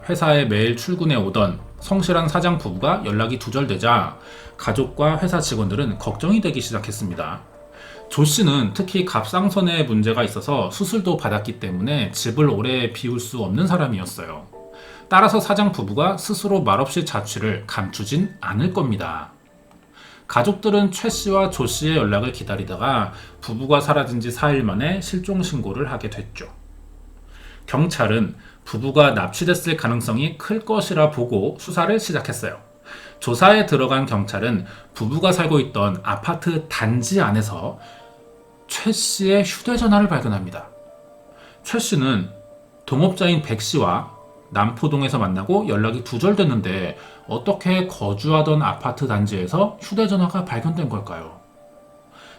회사에 매일 출근해 오던 성실한 사장 부부가 연락이 두절되자 가족과 회사 직원들은 걱정이 되기 시작했습니다. 조 씨는 특히 갑상선에 문제가 있어서 수술도 받았기 때문에 집을 오래 비울 수 없는 사람이었어요. 따라서 사장 부부가 스스로 말없이 자취를 감추진 않을 겁니다. 가족들은 최 씨와 조 씨의 연락을 기다리다가 부부가 사라진 지 4일 만에 실종 신고를 하게 됐죠. 경찰은 부부가 납치됐을 가능성이 클 것이라 보고 수사를 시작했어요. 조사에 들어간 경찰은 부부가 살고 있던 아파트 단지 안에서 최 씨의 휴대전화를 발견합니다. 최 씨는 동업자인 백 씨와 남포동에서 만나고 연락이 두절됐는데 어떻게 거주하던 아파트 단지에서 휴대전화가 발견된 걸까요?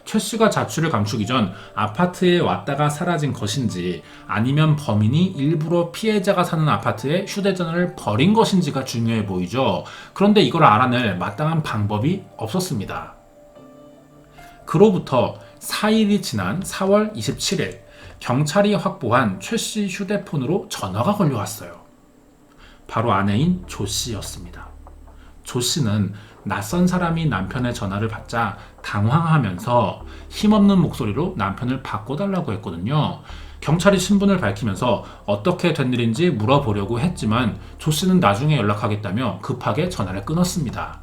최 씨가 자취를 감추기 전 아파트에 왔다가 사라진 것인지 아니면 범인이 일부러 피해자가 사는 아파트에 휴대전화를 버린 것인지가 중요해 보이죠. 그런데 이걸 알아낼 마땅한 방법이 없었습니다. 그로부터 4일이 지난 4월 27일 경찰이 확보한 최 씨 휴대폰으로 전화가 걸려왔어요. 바로 아내인 조 씨였습니다. 조 씨는 낯선 사람이 남편의 전화를 받자 당황하면서 힘없는 목소리로 남편을 바꿔달라고 했거든요. 경찰이 신분을 밝히면서 어떻게 된 일인지 물어보려고 했지만 조 씨는 나중에 연락하겠다며 급하게 전화를 끊었습니다.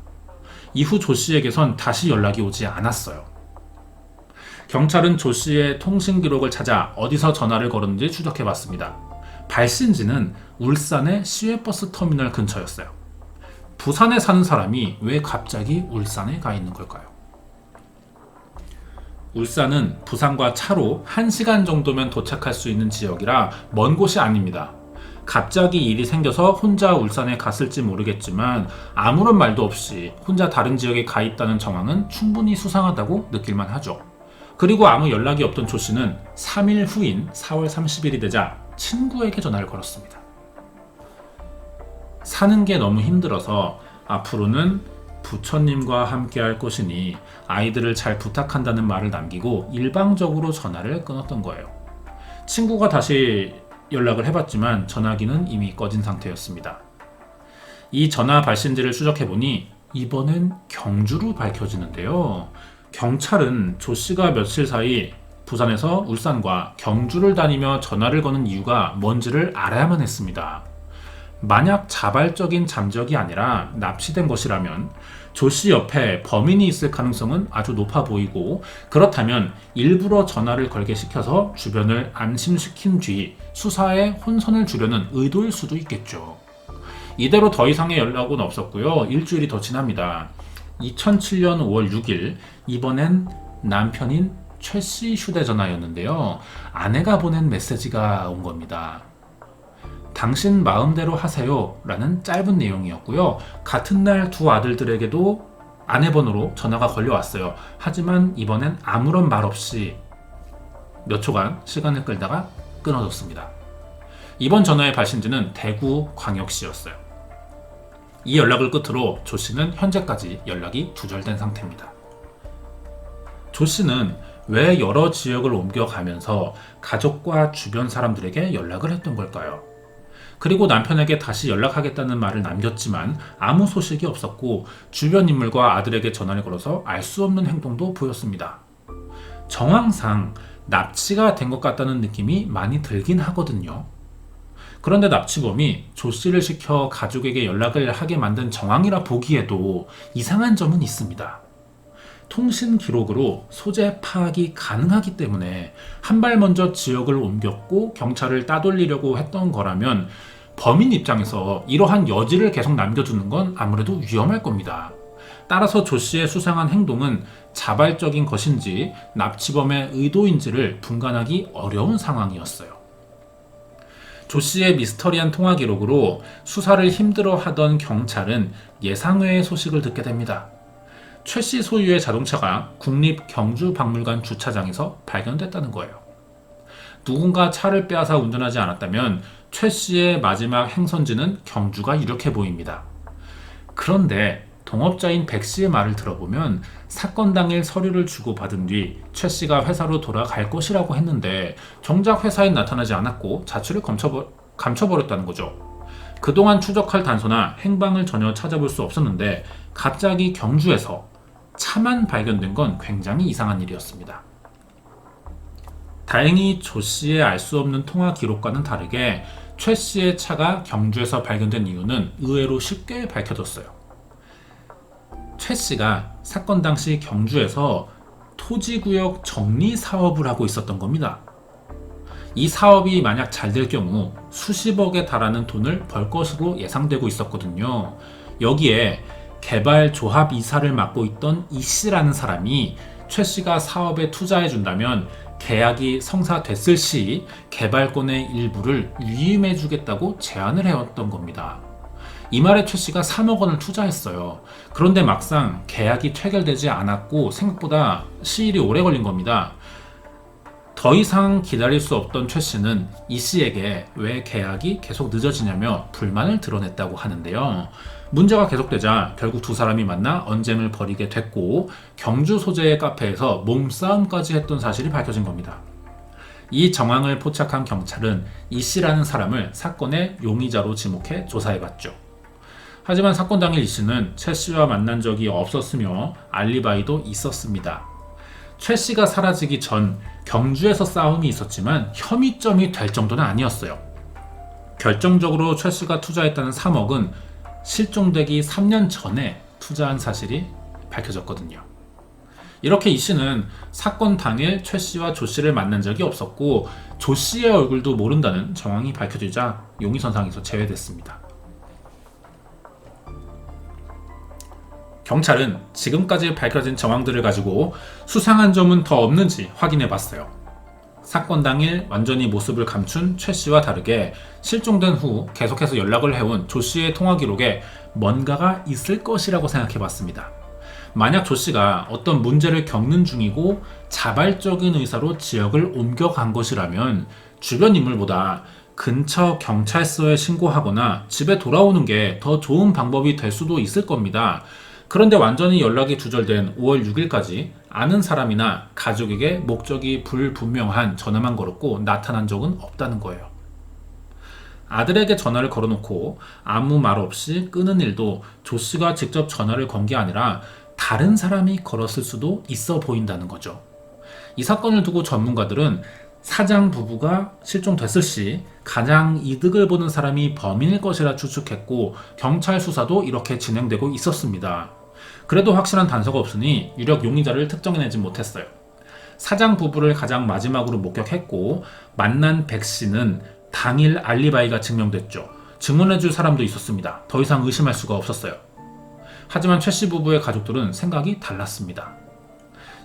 이후 조 씨에게선 다시 연락이 오지 않았어요. 경찰은 조 씨의 통신 기록을 찾아 어디서 전화를 걸었는지 추적해봤습니다. 발신지는 울산의 시외버스 터미널 근처였어요. 부산에 사는 사람이 왜 갑자기 울산에 가 있는 걸까요? 울산은 부산과 차로 1시간 정도면 도착할 수 있는 지역이라 먼 곳이 아닙니다. 갑자기 일이 생겨서 혼자 울산에 갔을지 모르겠지만 아무런 말도 없이 혼자 다른 지역에 가 있다는 정황은 충분히 수상하다고 느낄만 하죠. 그리고 아무 연락이 없던 조 씨는 3일 후인 4월 30일이 되자 친구에게 전화를 걸었습니다. 사는 게 너무 힘들어서 앞으로는 부처님과 함께 할 것이니 아이들을 잘 부탁한다는 말을 남기고 일방적으로 전화를 끊었던 거예요. 친구가 다시 연락을 해봤지만 전화기는 이미 꺼진 상태였습니다. 이 전화 발신지를 추적해보니 이번엔 경주로 밝혀지는데요. 경찰은 조 씨가 며칠 사이 부산에서 울산과 경주를 다니며 전화를 거는 이유가 뭔지를 알아야만 했습니다. 만약 자발적인 잠적이 아니라 납치된 것이라면 조 씨 옆에 범인이 있을 가능성은 아주 높아 보이고, 그렇다면 일부러 전화를 걸게 시켜서 주변을 안심시킨 뒤 수사에 혼선을 주려는 의도일 수도 있겠죠. 이대로 더 이상의 연락은 없었고요. 일주일이 더 지납니다. 2007년 5월 6일 이번엔 남편인 최 씨 휴대전화였는데요. 아내가 보낸 메시지가 온 겁니다. 당신 마음대로 하세요 라는 짧은 내용이었고요. 같은 날 두 아들들에게도 아내 번호로 전화가 걸려왔어요. 하지만 이번엔 아무런 말 없이 몇 초간 시간을 끌다가 끊어졌습니다. 이번 전화의 발신지는 대구 광역시였어요. 이 연락을 끝으로 조 씨는 현재까지 연락이 두절된 상태입니다. 조 씨는 왜 여러 지역을 옮겨가면서 가족과 주변 사람들에게 연락을 했던 걸까요? 그리고 남편에게 다시 연락하겠다는 말을 남겼지만 아무 소식이 없었고 주변 인물과 아들에게 전화를 걸어서 알 수 없는 행동도 보였습니다. 정황상 납치가 된 것 같다는 느낌이 많이 들긴 하거든요. 그런데 납치범이 조 씨를 시켜 가족에게 연락을 하게 만든 정황이라 보기에도 이상한 점은 있습니다. 통신 기록으로 소재 파악이 가능하기 때문에 한 발 먼저 지역을 옮겼고 경찰을 따돌리려고 했던 거라면 범인 입장에서 이러한 여지를 계속 남겨두는 건 아무래도 위험할 겁니다. 따라서 조 씨의 수상한 행동은 자발적인 것인지 납치범의 의도인지를 분간하기 어려운 상황이었어요. 조 씨의 미스터리한 통화 기록으로 수사를 힘들어하던 경찰은 예상외의 소식을 듣게 됩니다. 최 씨 소유의 자동차가 국립경주박물관 주차장에서 발견됐다는 거예요. 누군가 차를 빼앗아 운전하지 않았다면 최 씨의 마지막 행선지는 경주가 유력해 보입니다. 그런데 동업자인 백 씨의 말을 들어보면 사건 당일 서류를 주고받은 뒤 최 씨가 회사로 돌아갈 것이라고 했는데 정작 회사에 나타나지 않았고 자취를 감춰버렸다는 거죠. 그동안 추적할 단서나 행방을 전혀 찾아볼 수 없었는데 갑자기 경주에서 차만 발견된 건 굉장히 이상한 일이었습니다. 다행히 조 씨의 알 수 없는 통화 기록과는 다르게 최 씨의 차가 경주에서 발견된 이유는 의외로 쉽게 밝혀졌어요. 최 씨가 사건 당시 경주에서 토지구역 정리 사업을 하고 있었던 겁니다. 이 사업이 만약 잘 될 경우 수십억에 달하는 돈을 벌 것으로 예상되고 있었거든요. 여기에 개발 조합 이사를 맡고 있던 이 씨라는 사람이 최 씨가 사업에 투자해 준다면 계약이 성사됐을 시 개발권의 일부를 위임해 주겠다고 제안을 해왔던 겁니다. 이 말에 최 씨가 3억 원을 투자했어요. 그런데 막상 계약이 체결되지 않았고 생각보다 시일이 오래 걸린 겁니다. 더 이상 기다릴 수 없던 최 씨는 이 씨에게 왜 계약이 계속 늦어지냐며 불만을 드러냈다고 하는데요. 문제가 계속되자 결국 두 사람이 만나 언쟁을 벌이게 됐고 경주 소재의 카페에서 몸싸움까지 했던 사실이 밝혀진 겁니다. 이 정황을 포착한 경찰은 이 씨라는 사람을 사건의 용의자로 지목해 조사해봤죠. 하지만 사건 당일 이 씨는 최 씨와 만난 적이 없었으며 알리바이도 있었습니다. 최 씨가 사라지기 전 경주에서 싸움이 있었지만 혐의점이 될 정도는 아니었어요. 결정적으로 최 씨가 투자했다는 3억은 실종되기 3년 전에 투자한 사실이 밝혀졌거든요. 이렇게 이 씨는 사건 당일 최 씨와 조 씨를 만난 적이 없었고 조 씨의 얼굴도 모른다는 정황이 밝혀지자 용의선상에서 제외됐습니다. 경찰은 지금까지 밝혀진 정황들을 가지고 수상한 점은 더 없는지 확인해 봤어요. 사건 당일 완전히 모습을 감춘 최 씨와 다르게 실종된 후 계속해서 연락을 해온 조 씨의 통화 기록에 뭔가가 있을 것이라고 생각해 봤습니다. 만약 조 씨가 어떤 문제를 겪는 중이고 자발적인 의사로 지역을 옮겨간 것이라면 주변 인물보다 근처 경찰서에 신고하거나 집에 돌아오는 게 더 좋은 방법이 될 수도 있을 겁니다. 그런데 완전히 연락이 두절된 5월 6일까지 아는 사람이나 가족에게 목적이 불분명한 전화만 걸었고 나타난 적은 없다는 거예요. 아들에게 전화를 걸어놓고 아무 말 없이 끄는 일도 조 씨가 직접 전화를 건 게 아니라 다른 사람이 걸었을 수도 있어 보인다는 거죠. 이 사건을 두고 전문가들은 사장 부부가 실종됐을 시 가장 이득을 보는 사람이 범인일 것이라 추측했고 경찰 수사도 이렇게 진행되고 있었습니다. 그래도 확실한 단서가 없으니 유력 용의자를 특정해내지 못했어요. 사장 부부를 가장 마지막으로 목격했고 만난 백 씨는 당일 알리바이가 증명됐죠. 증언해줄 사람도 있었습니다. 더 이상 의심할 수가 없었어요. 하지만 최 씨 부부의 가족들은 생각이 달랐습니다.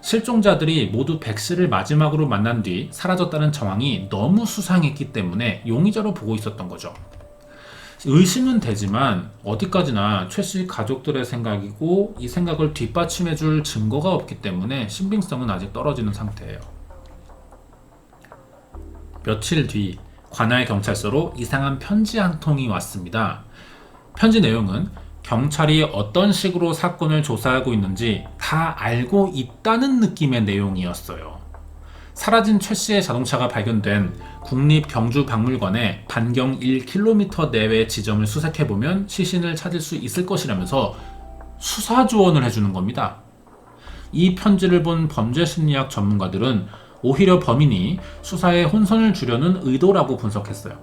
실종자들이 모두 백 씨를 마지막으로 만난 뒤 사라졌다는 정황이 너무 수상했기 때문에 용의자로 보고 있었던 거죠. 의심은 되지만 어디까지나 최 씨 가족들의 생각이고 이 생각을 뒷받침해줄 증거가 없기 때문에 신빙성은 아직 떨어지는 상태예요. 며칠 뒤 관할 경찰서로 이상한 편지 한 통이 왔습니다. 편지 내용은 경찰이 어떤 식으로 사건을 조사하고 있는지 다 알고 있다는 느낌의 내용이었어요. 사라진 최 씨의 자동차가 발견된 국립경주박물관의 반경 1km 내외 지점을 수색해보면 시신을 찾을 수 있을 것이라면서 수사 조언을 해주는 겁니다. 이 편지를 본 범죄심리학 전문가들은 오히려 범인이 수사에 혼선을 주려는 의도라고 분석했어요.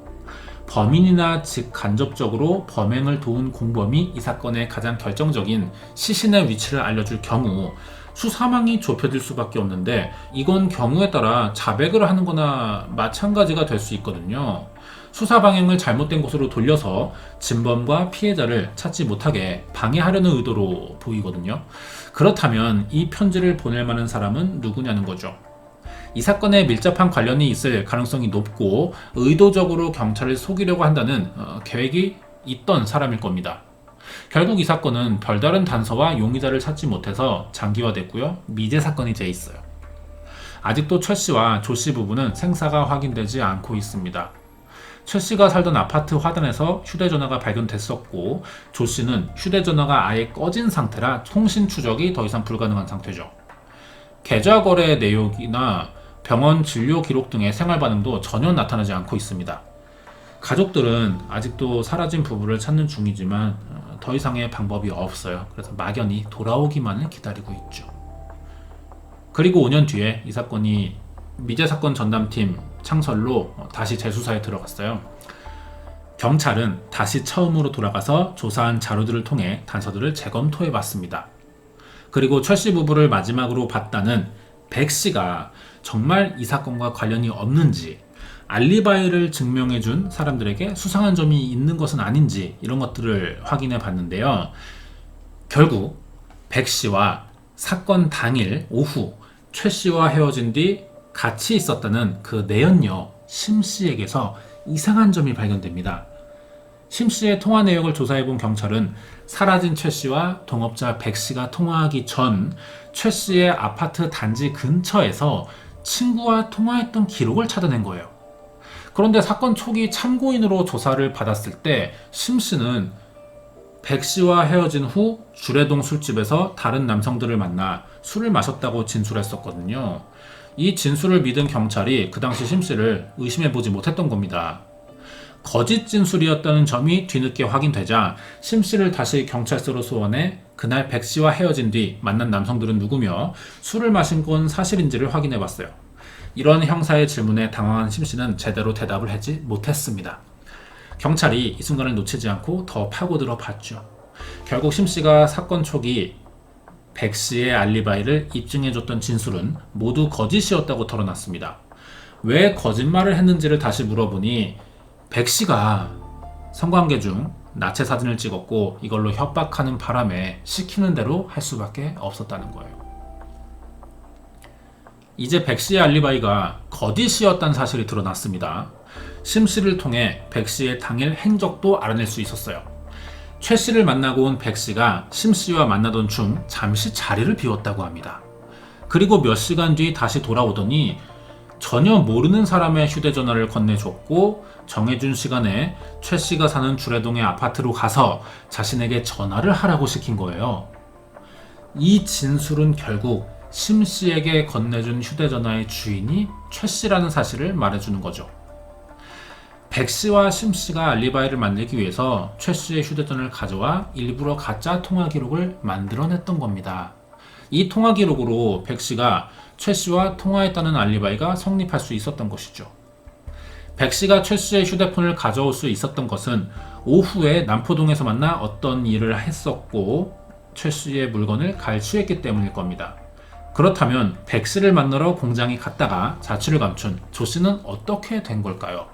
범인이나 즉 간접적으로 범행을 도운 공범이 이 사건의 가장 결정적인 시신의 위치를 알려줄 경우 수사망이 좁혀질 수밖에 없는데 이건 경우에 따라 자백을 하는 거나 마찬가지가 될 수 있거든요. 수사 방향을 잘못된 곳으로 돌려서 진범과 피해자를 찾지 못하게 방해하려는 의도로 보이거든요. 그렇다면 이 편지를 보낼 만한 사람은 누구냐는 거죠. 이 사건에 밀접한 관련이 있을 가능성이 높고 의도적으로 경찰을 속이려고 한다는 계획이 있던 사람일 겁니다. 결국 이 사건은 별다른 단서와 용의자를 찾지 못해서 장기화됐고요. 미제 사건이 돼 있어요. 아직도 최 씨와 조 씨 부부는 생사가 확인되지 않고 있습니다. 최 씨가 살던 아파트 화단에서 휴대전화가 발견됐었고 조 씨는 휴대전화가 아예 꺼진 상태라 통신 추적이 더 이상 불가능한 상태죠. 계좌 거래 내역이나 병원 진료 기록 등의 생활 반응도 전혀 나타나지 않고 있습니다. 가족들은 아직도 사라진 부부를 찾는 중이지만 더 이상의 방법이 없어요. 그래서 막연히 돌아오기만을 기다리고 있죠. 그리고 5년 뒤에 이 사건이 미제사건 전담팀 창설로 다시 재수사에 들어갔어요. 경찰은 다시 처음으로 돌아가서 조사한 자료들을 통해 단서들을 재검토해 봤습니다. 그리고 최 씨 부부를 마지막으로 봤다는 백 씨가 정말 이 사건과 관련이 없는지, 알리바이를 증명해준 사람들에게 수상한 점이 있는 것은 아닌지 이런 것들을 확인해 봤는데요. 결국 백 씨와 사건 당일 오후 최 씨와 헤어진 뒤 같이 있었다는 그 내연녀 심 씨에게서 이상한 점이 발견됩니다. 심 씨의 통화 내역을 조사해본 경찰은 사라진 최 씨와 동업자 백 씨가 통화하기 전 최 씨의 아파트 단지 근처에서 친구와 통화했던 기록을 찾아낸 거예요. 그런데 사건 초기 참고인으로 조사를 받았을 때 심 씨는 백 씨와 헤어진 후 주례동 술집에서 다른 남성들을 만나 술을 마셨다고 진술했었거든요. 이 진술을 믿은 경찰이 그 당시 심 씨를 의심해보지 못했던 겁니다. 거짓 진술이었다는 점이 뒤늦게 확인되자 심 씨를 다시 경찰서로 소환해 그날 백 씨와 헤어진 뒤 만난 남성들은 누구며 술을 마신 건 사실인지를 확인해봤어요. 이런 형사의 질문에 당황한 심 씨는 제대로 대답을 하지 못했습니다. 경찰이 이 순간을 놓치지 않고 더 파고들어 봤죠. 결국 심 씨가 사건 초기 백 씨의 알리바이를 입증해줬던 진술은 모두 거짓이었다고 털어놨습니다. 왜 거짓말을 했는지를 다시 물어보니 백 씨가 성관계 중 나체 사진을 찍었고 이걸로 협박하는 바람에 시키는 대로 할 수밖에 없었다는 거예요. 이제 백 씨의 알리바이가 거짓이었다는 사실이 드러났습니다. 심 씨를 통해 백 씨의 당일 행적도 알아낼 수 있었어요. 최 씨를 만나고 온 백 씨가 심 씨와 만나던 중 잠시 자리를 비웠다고 합니다. 그리고 몇 시간 뒤 다시 돌아오더니 전혀 모르는 사람의 휴대전화를 건네줬고 정해준 시간에 최 씨가 사는 주례동의 아파트로 가서 자신에게 전화를 하라고 시킨 거예요. 이 진술은 결국 심 씨에게 건네준 휴대전화의 주인이 최 씨라는 사실을 말해주는 거죠. 백 씨와 심 씨가 알리바이를 만들기 위해서 최 씨의 휴대전화를 가져와 일부러 가짜 통화 기록을 만들어냈던 겁니다. 이 통화 기록으로 백 씨가 최 씨와 통화했다는 알리바이가 성립할 수 있었던 것이죠. 백 씨가 최 씨의 휴대폰을 가져올 수 있었던 것은 오후에 남포동에서 만나 어떤 일을 했었고 최 씨의 물건을 갈취했기 때문일 겁니다. 그렇다면 백 씨를 만나러 공장에 갔다가 자취를 감춘 조 씨는 어떻게 된 걸까요?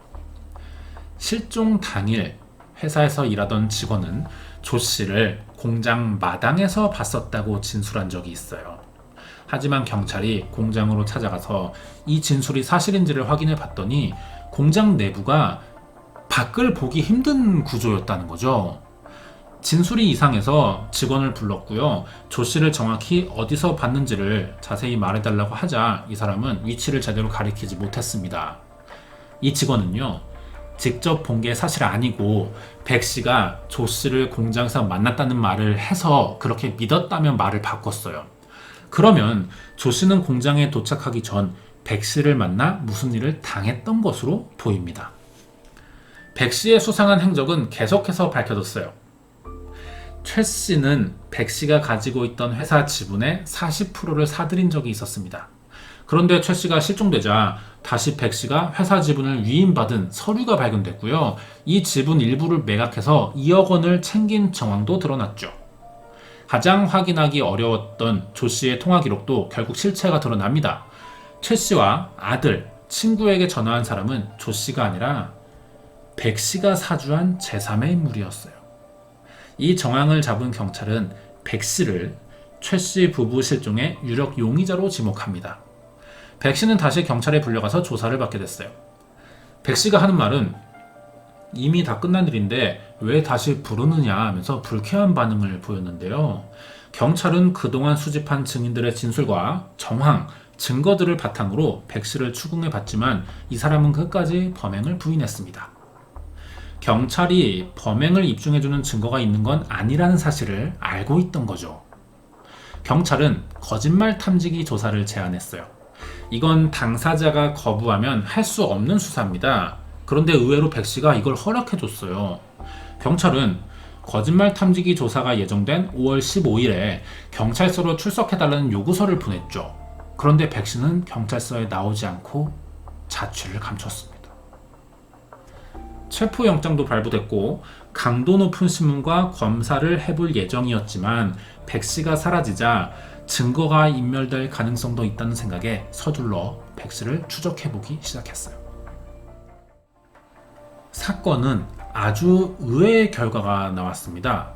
실종 당일 회사에서 일하던 직원은 조 씨를 공장 마당에서 봤었다고 진술한 적이 있어요. 하지만 경찰이 공장으로 찾아가서 이 진술이 사실인지를 확인해 봤더니 공장 내부가 밖을 보기 힘든 구조였다는 거죠. 진술이 이상해서 직원을 불렀고요. 조 씨를 정확히 어디서 봤는지를 자세히 말해달라고 하자 이 사람은 위치를 제대로 가리키지 못했습니다. 이 직원은요, 직접 본 게 사실 아니고 백 씨가 조 씨를 공장에서 만났다는 말을 해서 그렇게 믿었다면 말을 바꿨어요. 그러면 조 씨는 공장에 도착하기 전 백 씨를 만나 무슨 일을 당했던 것으로 보입니다. 백 씨의 수상한 행적은 계속해서 밝혀졌어요. 최 씨는 백 씨가 가지고 있던 회사 지분의 40%를 사들인 적이 있었습니다. 그런데 최 씨가 실종되자 다시 백 씨가 회사 지분을 위임받은 서류가 발견됐고요. 이 지분 일부를 매각해서 2억 원을 챙긴 정황도 드러났죠. 가장 확인하기 어려웠던 조 씨의 통화 기록도 결국 실체가 드러납니다. 최 씨와 아들, 친구에게 전화한 사람은 조 씨가 아니라 백 씨가 사주한 제3의 인물이었어요. 이 정황을 잡은 경찰은 백 씨를 최 씨 부부 실종의 유력 용의자로 지목합니다. 백 씨는 다시 경찰에 불려가서 조사를 받게 됐어요. 백 씨가 하는 말은 이미 다 끝난 일인데 왜 다시 부르느냐 하면서 불쾌한 반응을 보였는데요. 경찰은 그동안 수집한 증인들의 진술과 정황, 증거들을 바탕으로 백 씨를 추궁해 봤지만 이 사람은 끝까지 범행을 부인했습니다. 경찰이 범행을 입증해주는 증거가 있는 건 아니라는 사실을 알고 있던 거죠. 경찰은 거짓말 탐지기 조사를 제안했어요. 이건 당사자가 거부하면 할 수 없는 수사입니다. 그런데 의외로 백 씨가 이걸 허락해줬어요. 경찰은 거짓말 탐지기 조사가 예정된 5월 15일에 경찰서로 출석해달라는 요구서를 보냈죠. 그런데 백 씨는 경찰서에 나오지 않고 자취를 감췄습니다. 체포영장도 발부됐고 강도 높은 신문과 검사를 해볼 예정이었지만 백 씨가 사라지자 증거가 인멸될 가능성도 있다는 생각에 서둘러 백 씨를 추적해보기 시작했어요. 사건은 아주 의외의 결과가 나왔습니다.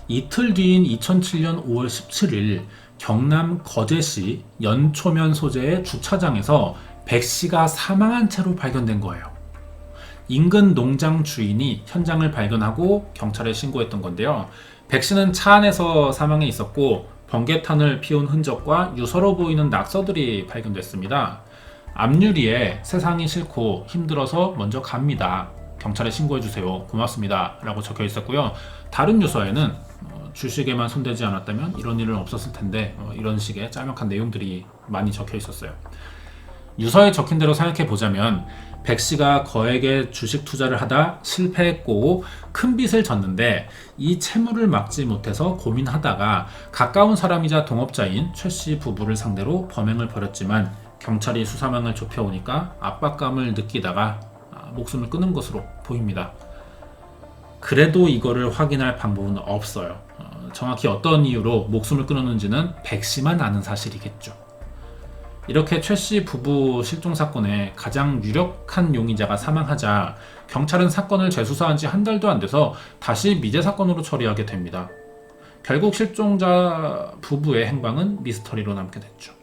이틀 뒤인 2007년 5월 17일 경남 거제시 연초면 소재의 주차장에서 백 씨가 사망한 채로 발견된 거예요. 인근 농장 주인이 현장을 발견하고 경찰에 신고했던 건데요. 백 씨는 차 안에서 사망해 있었고 번개탄을 피운 흔적과 유서로 보이는 낙서들이 발견됐습니다. 앞유리에 세상이 싫고 힘들어서 먼저 갑니다. 경찰에 신고해주세요. 고맙습니다. 라고 적혀 있었고요. 다른 유서에는 주식에만 손대지 않았다면 이런 일은 없었을 텐데 이런 식의 짤막한 내용들이 많이 적혀 있었어요. 유서에 적힌 대로 생각해 보자면 백 씨가 거액의 주식 투자를 하다 실패했고 큰 빚을 졌는데 이 채무를 막지 못해서 고민하다가 가까운 사람이자 동업자인 최 씨 부부를 상대로 범행을 벌였지만 경찰이 수사망을 좁혀오니까 압박감을 느끼다가 목숨을 끊은 것으로 보입니다. 그래도 이거를 확인할 방법은 없어요. 정확히 어떤 이유로 목숨을 끊었는지는 백 씨만 아는 사실이겠죠. 이렇게 최 씨 부부 실종 사건의 가장 유력한 용의자가 사망하자 경찰은 사건을 재수사한 지 한 달도 안 돼서 다시 미제 사건으로 처리하게 됩니다. 결국 실종자 부부의 행방은 미스터리로 남게 됐죠.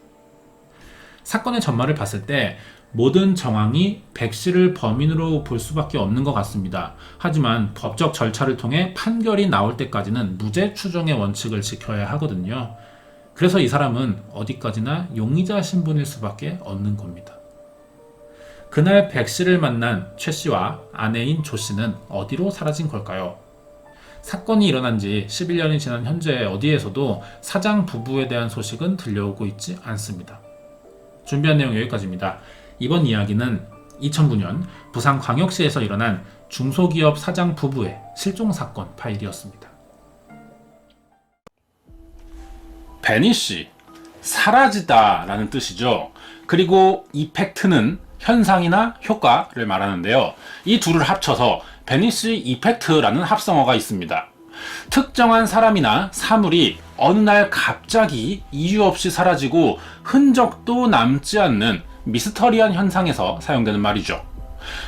사건의 전말을 봤을 때 모든 정황이 백 씨를 범인으로 볼 수밖에 없는 것 같습니다. 하지만 법적 절차를 통해 판결이 나올 때까지는 무죄 추정의 원칙을 지켜야 하거든요. 그래서 이 사람은 어디까지나 용의자 신분일 수밖에 없는 겁니다. 그날 백 씨를 만난 최 씨와 아내인 조 씨는 어디로 사라진 걸까요? 사건이 일어난 지 11년이 지난 현재 어디에서도 사장 부부에 대한 소식은 들려오고 있지 않습니다. 준비한 내용 여기까지입니다. 이번 이야기는 2009년 부산광역시에서 일어난 중소기업 사장 부부의 실종 사건 파일이었습니다. 베니쉬, 사라지다 라는 뜻이죠. 그리고 이펙트는 현상이나 효과를 말하는데요. 이 둘을 합쳐서 베니쉬 이펙트라는 합성어가 있습니다. 특정한 사람이나 사물이 어느 날 갑자기 이유 없이 사라지고 흔적도 남지 않는 미스터리한 현상에서 사용되는 말이죠.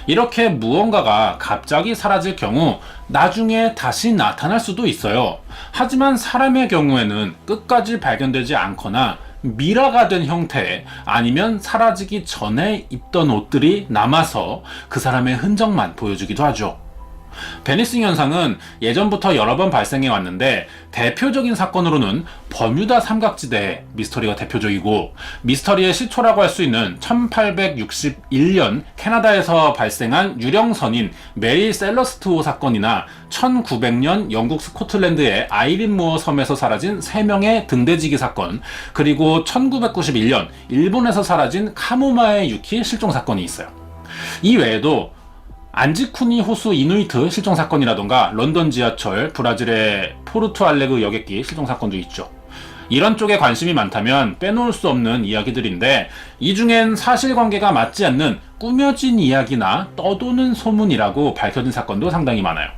이렇게 무언가가 갑자기 사라질 경우 나중에 다시 나타날 수도 있어요. 하지만 사람의 경우에는 끝까지 발견되지 않거나 미라가 된 형태 아니면 사라지기 전에 입던 옷들이 남아서 그 사람의 흔적만 보여주기도 하죠. 베니싱 현상은 예전부터 여러 번 발생해 왔는데 대표적인 사건으로는 버뮤다 삼각지대 미스터리가 대표적이고 미스터리의 시초라고 할 수 있는 1861년 캐나다에서 발생한 유령선인 메리 셀러스트호 사건이나 1900년 영국 스코틀랜드의 아이린 무어 섬에서 사라진 3명의 등대지기 사건, 그리고 1991년 일본에서 사라진 카모마의 유키 실종 사건이 있어요. 이 외에도 안지쿠니 호수 이누이트 실종 사건이라던가 런던 지하철, 브라질의 포르투 알레그 여객기 실종 사건도 있죠. 이런 쪽에 관심이 많다면 빼놓을 수 없는 이야기들인데 이 중엔 사실관계가 맞지 않는 꾸며진 이야기나 떠도는 소문이라고 밝혀진 사건도 상당히 많아요.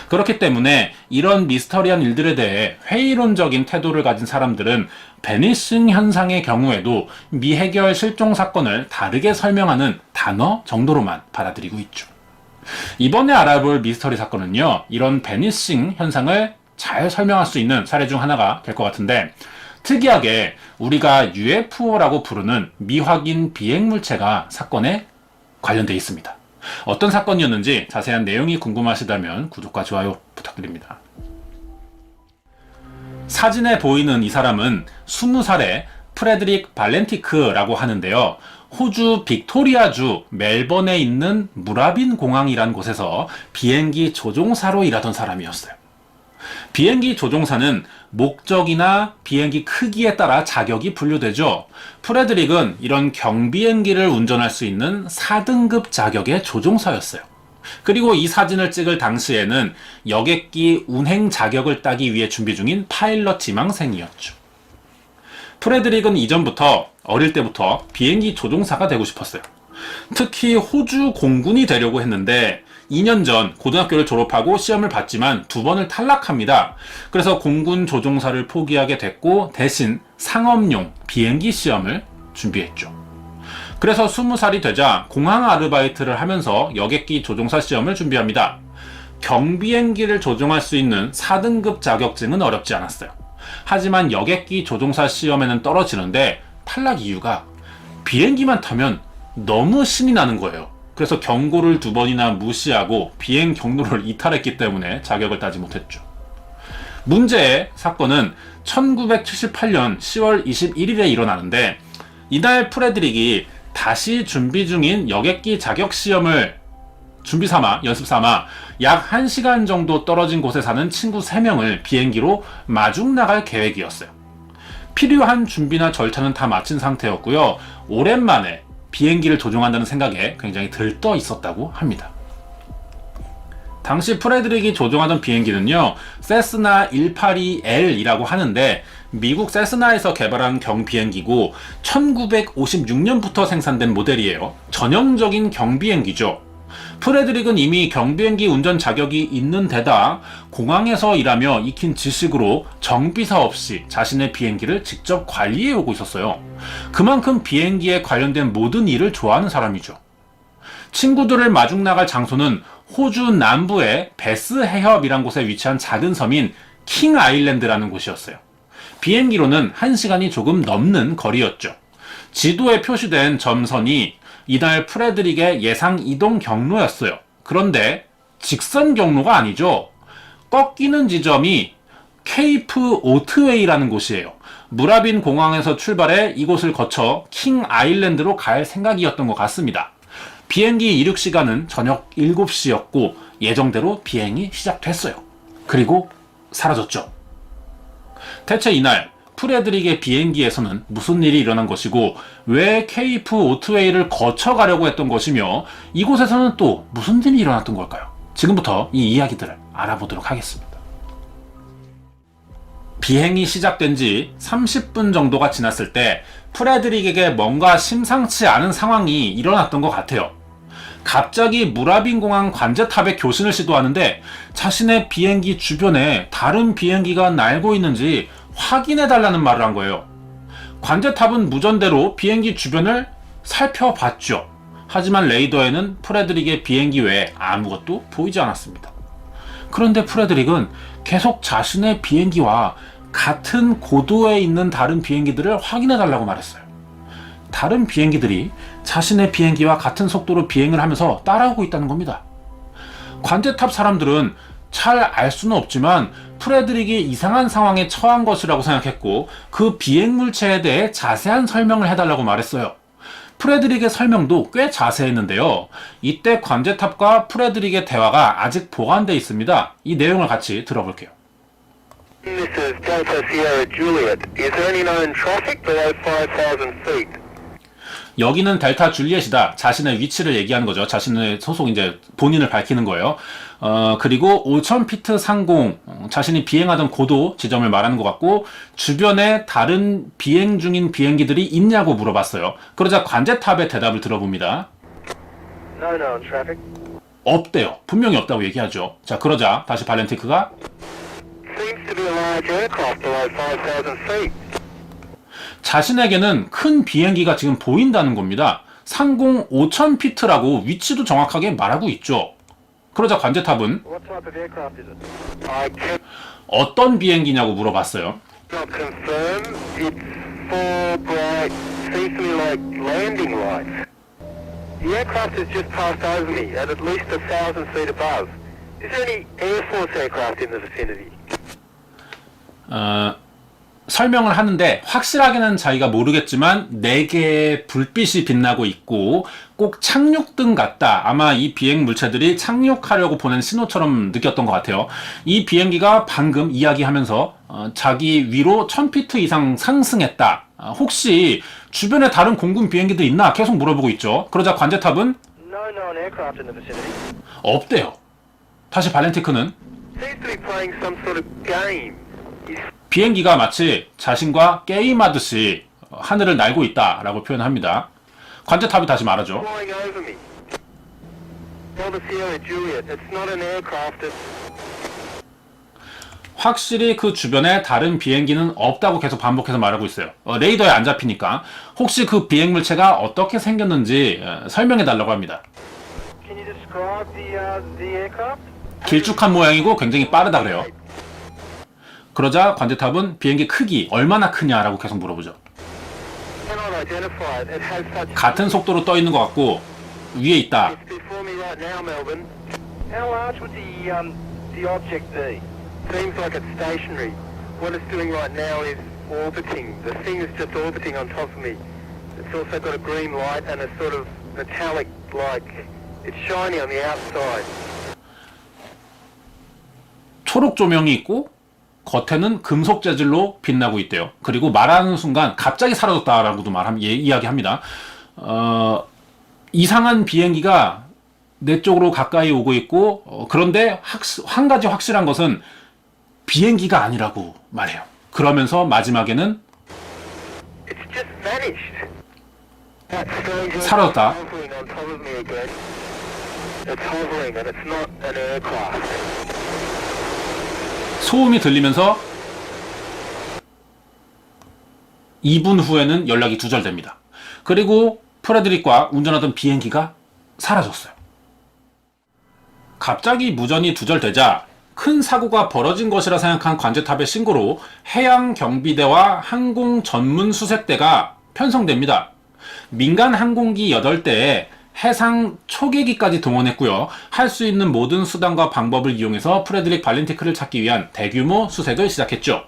그렇기 때문에 이런 미스터리한 일들에 대해 회의론적인 태도를 가진 사람들은 베니싱 현상의 경우에도 미해결 실종 사건을 다르게 설명하는 단어 정도로만 받아들이고 있죠. 이번에 알아볼 미스터리 사건은요, 이런 베니싱 현상을 잘 설명할 수 있는 사례 중 하나가 될 것 같은데, 특이하게 우리가 UFO라고 부르는 미확인 비행물체가 사건에 관련되어 있습니다. 어떤 사건이었는지 자세한 내용이 궁금하시다면 구독과 좋아요 부탁드립니다. 사진에 보이는 이 사람은 20살의 프레드릭 발렌티크라고 하는데요. 호주 빅토리아주 멜번에 있는 무라빈 공항이란 곳에서 비행기 조종사로 일하던 사람이었어요. 비행기 조종사는 목적이나 비행기 크기에 따라 자격이 분류되죠. 프레드릭은 이런 경비행기를 운전할 수 있는 4등급 자격의 조종사였어요. 그리고 이 사진을 찍을 당시에는 여객기 운행 자격을 따기 위해 준비 중인 파일럿 지망생이었죠. 프레드릭은 이전부터 어릴 때부터 비행기 조종사가 되고 싶었어요. 특히 호주 공군이 되려고 했는데 2년 전 고등학교를 졸업하고 시험을 봤지만 2번을 탈락합니다. 그래서 공군 조종사를 포기하게 됐고 대신 상업용 비행기 시험을 준비했죠. 그래서 20살이 되자 공항 아르바이트를 하면서 여객기 조종사 시험을 준비합니다. 경비행기를 조종할 수 있는 4등급 자격증은 어렵지 않았어요. 하지만 여객기 조종사 시험에는 떨어지는데 탈락 이유가 비행기만 타면 너무 신이 나는 거예요. 그래서 경고를 2번이나 무시하고 비행 경로를 이탈했기 때문에 자격을 따지 못했죠. 문제의 사건은 1978년 10월 21일에 일어나는데 이날 프레드릭이 다시 준비 중인 여객기 자격 시험을 연습 삼아 약 1시간 정도 떨어진 곳에 사는 친구 3명을 비행기로 마중 나갈 계획이었어요. 필요한 준비나 절차는 다 마친 상태였고요. 오랜만에 비행기를 조종한다는 생각에 굉장히 들떠 있었다고 합니다. 당시 프레드릭이 조종하던 비행기는요, 세스나 182L이라고 하는데 미국 세스나에서 개발한 경비행기고 1956년부터 생산된 모델이에요. 전형적인 경비행기죠. 프레드릭은 이미 경비행기 운전 자격이 있는 데다 공항에서 일하며 익힌 지식으로 정비사 없이 자신의 비행기를 직접 관리해 오고 있었어요. 그만큼 비행기에 관련된 모든 일을 좋아하는 사람이죠. 친구들을 마중 나갈 장소는 호주 남부의 베스 해협이란 곳에 위치한 작은 섬인 킹 아일랜드라는 곳이었어요. 비행기로는 1시간이 조금 넘는 거리였죠. 지도에 표시된 점선이 이날 프레드릭의 예상 이동 경로였어요. 그런데 직선 경로가 아니죠. 꺾이는 지점이 케이프 오트웨이라는 곳이에요. 무라빈 공항에서 출발해 이곳을 거쳐 킹 아일랜드로 갈 생각이었던 것 같습니다. 비행기 이륙 시간은 저녁 7시였고 예정대로 비행이 시작됐어요. 그리고 사라졌죠. 대체 이날 프레드릭의 비행기에서는 무슨 일이 일어난 것이고 왜 케이프 오트웨이를 거쳐가려고 했던 것이며 이곳에서는 또 무슨 일이 일어났던 걸까요? 지금부터 이 이야기들을 알아보도록 하겠습니다. 비행이 시작된 지 30분 정도가 지났을 때 프레드릭에게 뭔가 심상치 않은 상황이 일어났던 것 같아요. 갑자기 무라빈 공항 관제탑에 교신을 시도하는데 자신의 비행기 주변에 다른 비행기가 날고 있는지 확인해달라는 말을 한 거예요. 관제탑은 무전대로 비행기 주변을 살펴봤죠. 하지만 레이더에는 프레드릭의 비행기 외에 아무것도 보이지 않았습니다. 그런데 프레드릭은 계속 자신의 비행기와 같은 고도에 있는 다른 비행기들을 확인해달라고 말했어요. 다른 비행기들이 자신의 비행기와 같은 속도로 비행을 하면서 따라오고 있다는 겁니다. 관제탑 사람들은 잘 알 수는 없지만 프레드릭이 이상한 상황에 처한 것이라고 생각했고 그 비행 물체에 대해 자세한 설명을 해달라고 말했어요. 프레드릭의 설명도 꽤 자세했는데요. 이때 관제탑과 프레드릭의 대화가 아직 보관되어 있습니다. 이 내용을 같이 들어볼게요. This is Delta Sierra Juliet. Is there any known traffic below 5,000 feet? 여기는 델타 줄리엣이다. 자신의 위치를 얘기하는 거죠. 자신의 소속 이제 본인을 밝히는 거예요. 그리고 5,000피트 상공, 자신이 비행하던 고도 지점을 말하는 것 같고 주변에 다른 비행 중인 비행기들이 있냐고 물어봤어요. 그러자 관제탑의 대답을 들어봅니다. No known traffic. 없대요. 분명히 없다고 얘기하죠. 자, 그러자 다시 발렌티크가 Seems to be a large aircraft below 5,000 feet. 자신에게는 큰 비행기가 지금 보인다는 겁니다. 상공 5,000피트라고 위치도 정확하게 말하고 있죠. 그러자 관제탑은 What type of aircraft is it? I cannot 어떤 비행기냐고 물어봤어요. confirm. It's four bright, seems to me like landing lights. The aircraft has just passed over me at least 1,000 feet above. Is there any Air Force aircraft in the vicinity? 설명을 하는데 확실하게는 자기가 모르겠지만 4개의 불빛이 빛나고 있고 꼭 착륙등 같다. 아마 이 비행 물체들이 착륙하려고 보낸 신호처럼 느꼈던 것 같아요. 이 비행기가 방금 이야기하면서 자기 위로 1000피트 이상 상승했다. 혹시 주변에 다른 공군 비행기도 있나? 계속 물어보고 있죠. 그러자 관제탑은 No known aircraft in the vicinity. 없대요. 다시 발렌티크는 Seems to be playing some sort of game. He's 비행기가 마치 자신과 게임하듯이 하늘을 날고 있다라고 표현합니다. 관제탑이 다시 말하죠. flying over me. Delta Sierra Juliet. It's not an aircraft. It's 확실히 그 주변에 다른 비행기는 없다고 계속 반복해서 말하고 있어요. 레이더에 안 잡히니까 혹시 그 비행 물체가 어떻게 생겼는지 설명해 달라고 합니다. Can you describe the aircraft? 길쭉한 모양이고 굉장히 빠르다 그래요. 그러자 관제탑은 비행기 크기 얼마나 크냐라고 계속 물어보죠. Cannot identify it. It has such. 같은 속도로 떠 있는 것 같고 위에 있다. It's before me right now, Melbourne. How large would the object be? Seems like it's stationary. What it's doing right now is orbiting. The thing is just orbiting on top of me. It's also got a green light and a sort of metallic, like it's shiny on the outside. 초록 조명이 있고 겉에는 금속 재질로 빛나고 있대요. 그리고 말하는 순간 갑자기 사라졌다라고도 이야기합니다. 이상한 비행기가 내 쪽으로 가까이 오고 있고 그런데 한 가지 확실한 것은 비행기가 아니라고 말해요. 그러면서 마지막에는 It's just vanished. That strange 사라졌다. hovering on top of me again. It's hovering and it's not an aircraft. 소음이 들리면서 2분 후에는 연락이 두절됩니다. 그리고 프레드릭과 운전하던 비행기가 사라졌어요. 갑자기 무전이 두절되자 큰 사고가 벌어진 것이라 생각한 관제탑의 신고로 해양경비대와 항공전문수색대가 편성됩니다. 민간 항공기 8대에 해상 초계기까지 동원했고요. 할 수 있는 모든 수단과 방법을 이용해서 프레드릭 발렌티크를 찾기 위한 대규모 수색을 시작했죠.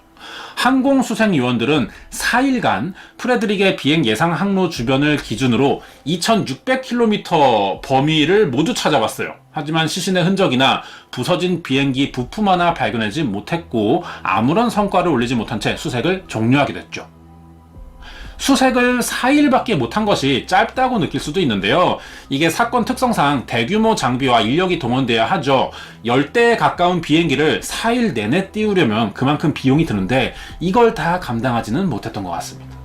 항공수색요원들은 4일간 프레드릭의 비행 예상 항로 주변을 기준으로 2600km 범위를 모두 찾아봤어요. 하지만 시신의 흔적이나 부서진 비행기 부품 하나 발견하지 못했고 아무런 성과를 올리지 못한 채 수색을 종료하게 됐죠. 수색을 4일밖에 못한 것이 짧다고 느낄 수도 있는데요. 이게 사건 특성상 대규모 장비와 인력이 동원돼야 하죠. 10대에 가까운 비행기를 4일 내내 띄우려면 그만큼 비용이 드는데 이걸 다 감당하지는 못했던 것 같습니다.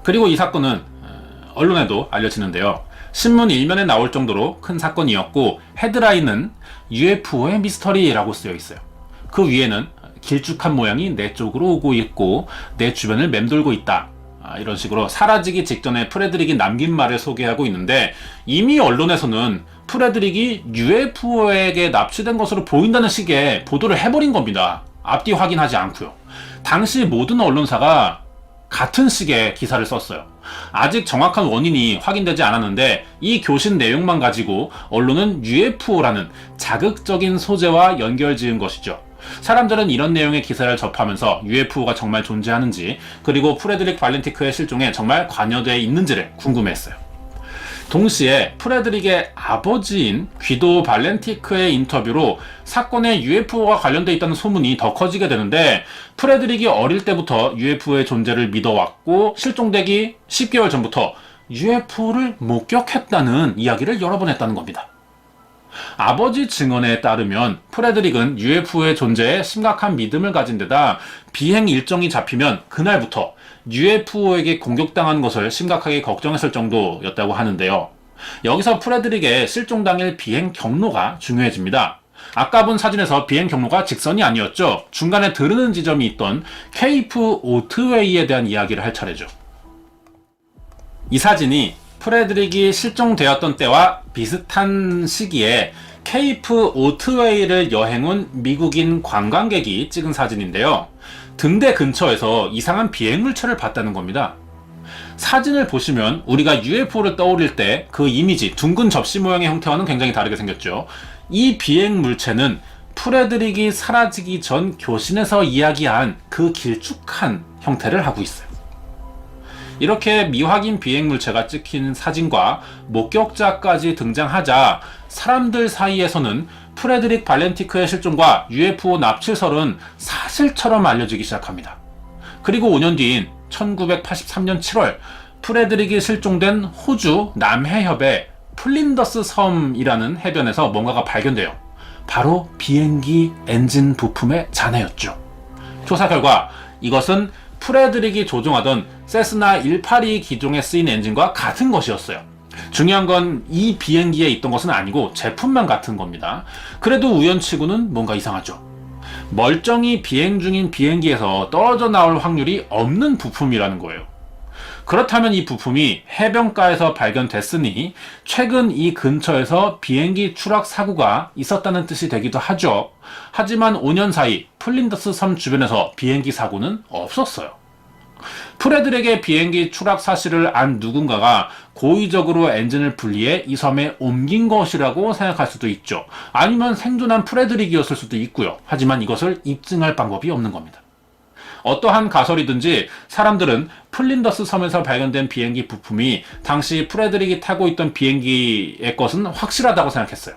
그리고 이 사건은 언론에도 알려지는데요. 신문 일면에 나올 정도로 큰 사건이었고 헤드라인은 UFO의 미스터리라고 쓰여 있어요. 그 위에는 길쭉한 모양이 내 쪽으로 오고 있고 내 주변을 맴돌고 있다. 이런 식으로 사라지기 직전에 프레드릭이 남긴 말을 소개하고 있는데 이미 언론에서는 프레드릭이 UFO에게 납치된 것으로 보인다는 식의 보도를 해버린 겁니다. 앞뒤 확인하지 않고요. 당시 모든 언론사가 같은 식의 기사를 썼어요. 아직 정확한 원인이 확인되지 않았는데 이 교신 내용만 가지고 언론은 UFO라는 자극적인 소재와 연결지은 것이죠. 사람들은 이런 내용의 기사를 접하면서 UFO가 정말 존재하는지 그리고 프레드릭 발렌티크의 실종에 정말 관여되어 있는지를 궁금해했어요. 동시에 프레드릭의 아버지인 귀도 발렌티크의 인터뷰로 사건에 UFO가 관련되어 있다는 소문이 더 커지게 되는데 프레드릭이 어릴 때부터 UFO의 존재를 믿어왔고 실종되기 10개월 전부터 UFO를 목격했다는 이야기를 여러 번 했다는 겁니다. 아버지 증언에 따르면 프레드릭은 UFO의 존재에 심각한 믿음을 가진 데다 비행 일정이 잡히면 그날부터 UFO에게 공격당한 것을 심각하게 걱정했을 정도였다고 하는데요. 여기서 프레드릭의 실종 당일 비행 경로가 중요해집니다. 아까 본 사진에서 비행 경로가 직선이 아니었죠. 중간에 들르는 지점이 있던 케이프 오트웨이에 대한 이야기를 할 차례죠. 이 사진이 프레드릭이 실종되었던 때와 비슷한 시기에 케이프 오트웨이를 여행 온 미국인 관광객이 찍은 사진인데요. 등대 근처에서 이상한 비행물체를 봤다는 겁니다. 사진을 보시면 우리가 UFO를 떠올릴 때 그 이미지, 둥근 접시 모양의 형태와는 굉장히 다르게 생겼죠. 이 비행물체는 프레드릭이 사라지기 전 교신에서 이야기한 그 길쭉한 형태를 하고 있어요. 이렇게 미확인 비행 물체가 찍힌 사진과 목격자까지 등장하자 사람들 사이에서는 프레드릭 발렌티크의 실종과 UFO 납치설은 사실처럼 알려지기 시작합니다. 그리고 5년 뒤인 1983년 7월 프레드릭이 실종된 호주 남해협의 플린더스 섬이라는 해변에서 뭔가가 발견돼요. 바로 비행기 엔진 부품의 잔해였죠. 조사 결과 이것은 프레드릭이 조종하던 세스나 182 기종에 쓰인 엔진과 같은 것이었어요. 중요한 건 이 비행기에 있던 것은 아니고 제품만 같은 겁니다. 그래도 우연치고는 뭔가 이상하죠. 멀쩡히 비행 중인 비행기에서 떨어져 나올 확률이 없는 부품이라는 거예요. 그렇다면 이 부품이 해변가에서 발견됐으니 최근 이 근처에서 비행기 추락 사고가 있었다는 뜻이 되기도 하죠. 하지만 5년 사이 플린더스 섬 주변에서 비행기 사고는 없었어요. 프레드릭의 비행기 추락 사실을 안 누군가가 고의적으로 엔진을 분리해 이 섬에 옮긴 것이라고 생각할 수도 있죠. 아니면 생존한 프레드릭이었을 수도 있고요. 하지만 이것을 입증할 방법이 없는 겁니다. 어떠한 가설이든지 사람들은 플린더스 섬에서 발견된 비행기 부품이 당시 프레드릭이 타고 있던 비행기의 것은 확실하다고 생각했어요.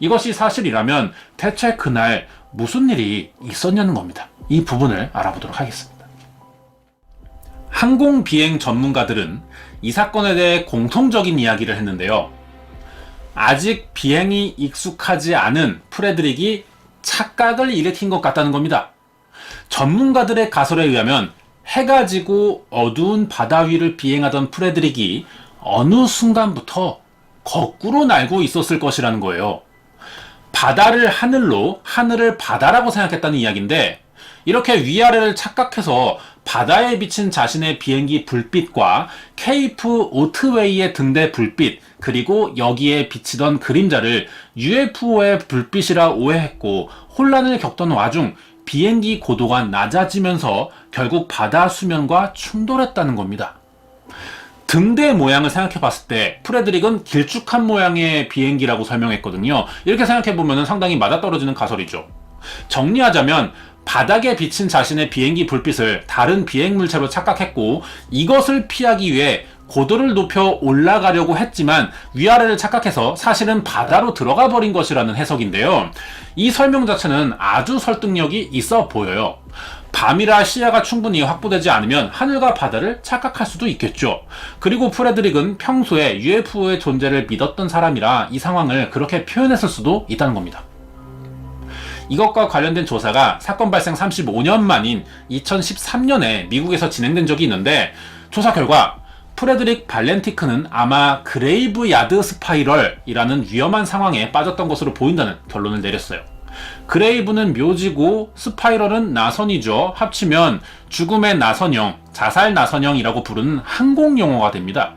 이것이 사실이라면 대체 그날 무슨 일이 있었냐는 겁니다. 이 부분을 알아보도록 하겠습니다. 항공비행 전문가들은 이 사건에 대해 공통적인 이야기를 했는데요. 아직 비행이 익숙하지 않은 프레드릭이 착각을 일으킨 것 같다는 겁니다. 전문가들의 가설에 의하면 해가 지고 어두운 바다 위를 비행하던 프레드릭이 어느 순간부터 거꾸로 날고 있었을 것이라는 거예요. 바다를 하늘로, 하늘을 바다라고 생각했다는 이야기인데 이렇게 위아래를 착각해서 바다에 비친 자신의 비행기 불빛과 케이프 오트웨이의 등대 불빛 그리고 여기에 비치던 그림자를 UFO의 불빛이라 오해했고 혼란을 겪던 와중 비행기 고도가 낮아지면서 결국 바다 수면과 충돌했다는 겁니다. 등대 모양을 생각해 봤을 때 프레드릭은 길쭉한 모양의 비행기라고 설명했거든요. 이렇게 생각해 보면 상당히 맞아떨어지는 가설이죠. 정리하자면 바닥에 비친 자신의 비행기 불빛을 다른 비행 물체로 착각했고 이것을 피하기 위해 고도를 높여 올라가려고 했지만 위아래를 착각해서 사실은 바다로 들어가 버린 것이라는 해석인데요. 이 설명 자체는 아주 설득력이 있어 보여요. 밤이라 시야가 충분히 확보되지 않으면 하늘과 바다를 착각할 수도 있겠죠. 그리고 프레드릭은 평소에 UFO의 존재를 믿었던 사람이라 이 상황을 그렇게 표현했을 수도 있다는 겁니다. 이것과 관련된 조사가 사건 발생 35년 만인 2013년에 미국에서 진행된 적이 있는데 조사 결과 프레드릭 발렌티크는 아마 그레이브 야드 스파이럴이라는 위험한 상황에 빠졌던 것으로 보인다는 결론을 내렸어요. 그레이브는 묘지고 스파이럴은 나선이죠. 합치면 죽음의 나선형, 자살 나선형이라고 부르는 항공 용어가 됩니다.